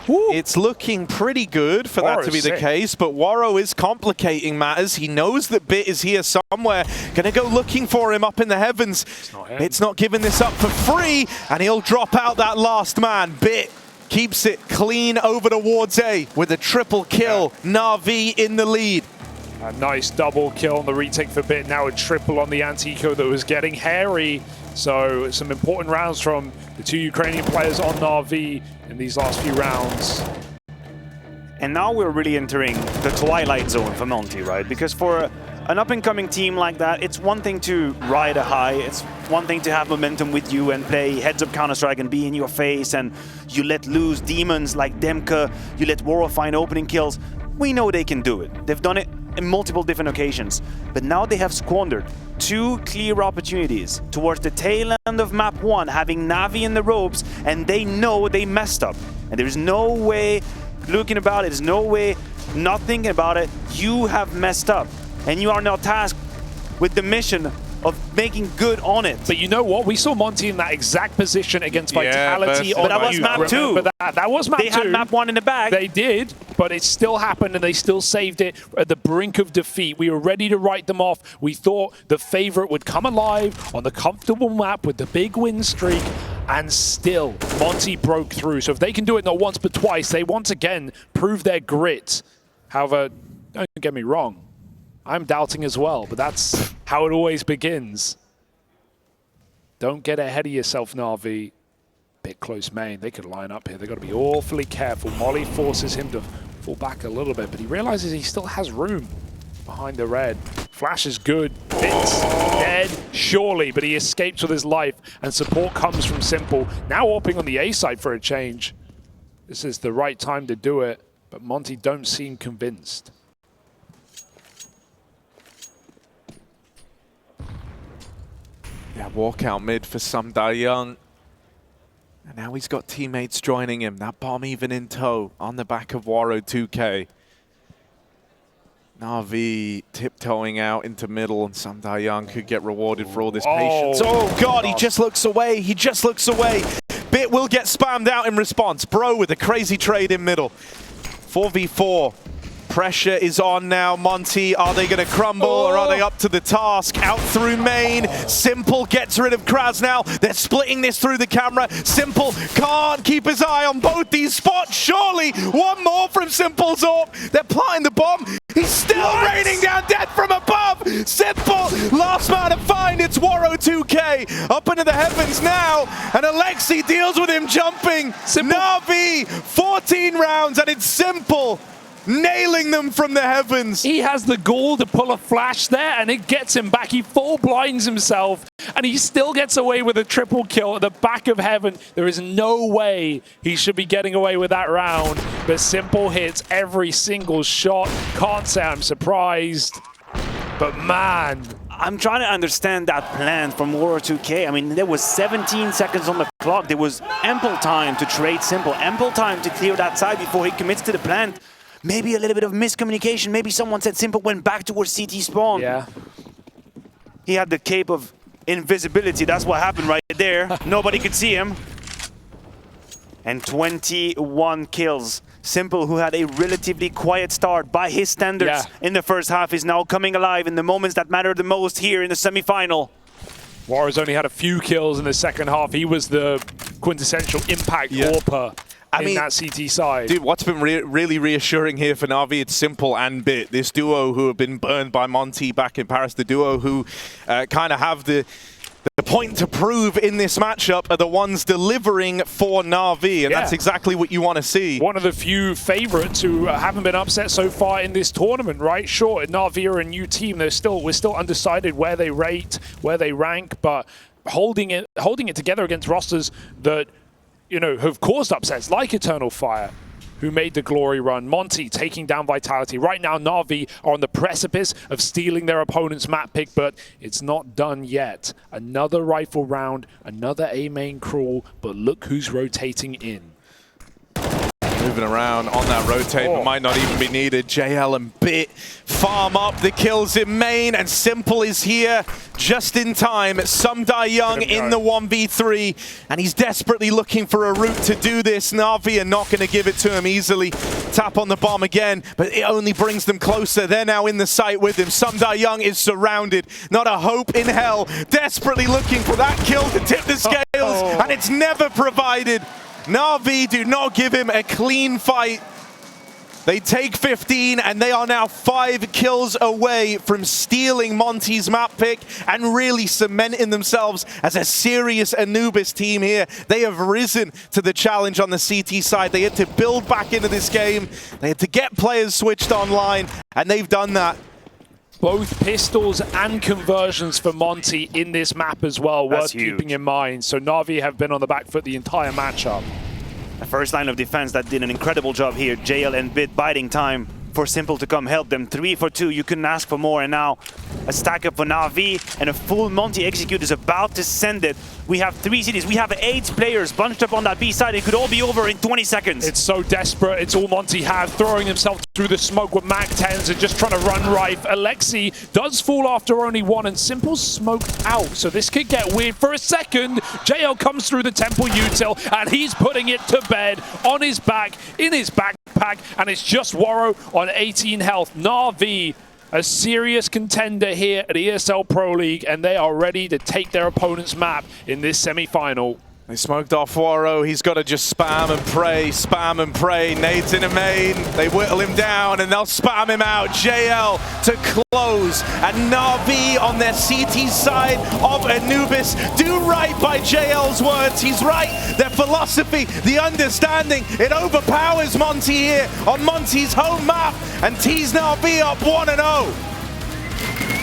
it's looking pretty good for that to be the case, but Waro is complicating matters. He knows that Bit is here somewhere. Gonna go looking for him up in the heavens. It's not giving this up for free, and he'll drop out that last man. Bit keeps it clean over towards A with a triple kill. NaVi in the lead. A nice double kill on the retake for Bit. Now a triple on the anti-eco that was getting hairy. So some important rounds from the 2 Ukrainian players on NaVi in these last few rounds. And now we're really entering the twilight zone for Monte, right? Because for an up-and-coming team like that, it's one thing to ride a high, it's one thing to have momentum with you and play heads-up Counter-Strike and be in your face, and you let loose demons like DemQQ, you let Woro find opening kills. We know they can do it. They've done it in multiple different occasions. But now they have squandered 2 clear opportunities towards the tail end of map 1, having NaVi in the ropes, and they know they messed up. And there's no way looking about it, there's no way not thinking about it. You have messed up. And you are now tasked with the mission of making good on it. But you know what? We saw Monte in that exact position against Vitality. But that was map 2. But that was map 2. They had map 1 in the bag. They did, but it still happened and they still saved it at the brink of defeat. We were ready to write them off. We thought the favorite would come alive on the comfortable map with the big win streak, and still Monte broke through. So if they can do it not once but twice, they once again prove their grit. However, don't get me wrong, I'm doubting as well, but that's how it always begins. Don't get ahead of yourself, NaVi. Bit close main. They could line up here. They've got to be awfully careful. Molly forces him to fall back a little bit, but he realizes he still has room behind the red. Flash is good. It's dead, surely, but he escapes with his life, and support comes from Simple. Now AWPing on the A side for a change. This is the right time to do it, but Monte don't seem convinced. Yeah, walkout mid for Young. And now he's got teammates joining him. That bomb even in tow on the back of Woro 2K. NaVi tiptoeing out into middle, and Young could get rewarded for all this patience. Oh God, he just looks away. He just looks away. Bit will get spammed out in response. Bro with a crazy trade in middle. 4v4. Pressure is on now. Monte, are they going to crumble or are they up to the task? Out through main. Simple gets rid of Kraz now. They're splitting this through the camera. Simple can't keep his eye on both these spots. Surely one more from Simple's AWP. They're planting the bomb. He's still raining down death from above. Simple, last man to find. It's Woro 2K up into the heavens now. And Alexi deals with him jumping. NaVi, 14 rounds, and it's Simple nailing them from the heavens. He has the gall to pull a flash there, and it gets him back. He full blinds himself, and he still gets away with a triple kill at the back of heaven. There is no way he should be getting away with that round, but Simple hits every single shot. Can't say I'm surprised, but man. I'm trying to understand that plan from Woro 2K. I mean, there was 17 seconds on the clock. There was ample time to trade Simple, ample time to clear that side before he commits to the plant. Maybe a little bit of miscommunication. Maybe someone said Simple went back towards CT spawn. Yeah. He had the cape of invisibility. That's what happened right there. Nobody could see him. And 21 kills. Simple, who had a relatively quiet start by his standards in the first half, is now coming alive in the moments that matter the most here in the semi-final. Woro's only had a few kills in the second half. He was the quintessential impact AWPer. I mean, that CT side. Dude, what's been really reassuring here for NaVi, it's Simple and Bit. This duo who have been burned by Monte back in Paris, the duo who kind of have the point to prove in this matchup are the ones delivering for NaVi, and that's exactly what you want to see. One of the few favorites who haven't been upset so far in this tournament, right? Sure, NaVi are a new team. We're still undecided where they rate, where they rank, but holding it together against rosters that, you know, have caused upsets like Eternal Fire, who made the glory run. Monte taking down Vitality. Right now, NaVi are on the precipice of stealing their opponent's map pick, but it's not done yet. Another rifle round, another A main crawl, but look who's rotating in. Moving around on that rotate, but might not even be needed. JL and Bit farm up the kills in main, and Simple is here just in time. Young in the 1v3, and he's desperately looking for a route to do this. NaVi are not going to give it to him easily. Tap on the bomb again, but it only brings them closer. They're now in the site with him. Young is surrounded. Not a hope in hell. Desperately looking for that kill to tip the scales, and it's never provided. NaVi do not give him a clean fight. They take 15, and they are now 5 kills away from stealing Monte's map pick and really cementing themselves as a serious Anubis team here. They have risen to the challenge on the CT side. They had to build back into this game. They had to get players switched online, and they've done that. Both pistols and conversions for Monte in this map as well, worth keeping in mind. So NaVi have been on the back foot the entire matchup. The first line of defense that did an incredible job here. JL and Bit biding time for Simple to come help them. 3 for 2, you couldn't ask for more. And now a stack up for NaVi, and a full Monte execute is about to send it. We have 3 cities. We have 8 players bunched up on that B side. It could all be over in 20 seconds. It's so desperate. It's all Monte have, throwing himself through the smoke with Mac 10s and just trying to run right. Alexi does fall after only 1, and Simple's smoked out. So this could get weird for a second. JL comes through the Temple util, and he's putting it to bed on his back, in his backpack, and it's just Waro on 18 health. NaVi, a serious contender here at ESL Pro League, and they are ready to take their opponent's map in this semi-final. They smoked off Waro. He's got to just spam and pray, spam and pray. Nades in a main. They whittle him down, and they'll spam him out. JL to close, and NaVi on their CT side of Anubis do right by JL's words. He's right. Their philosophy, the understanding, it overpowers Monte here on Monte's home map, and tees NaVi up 1-0.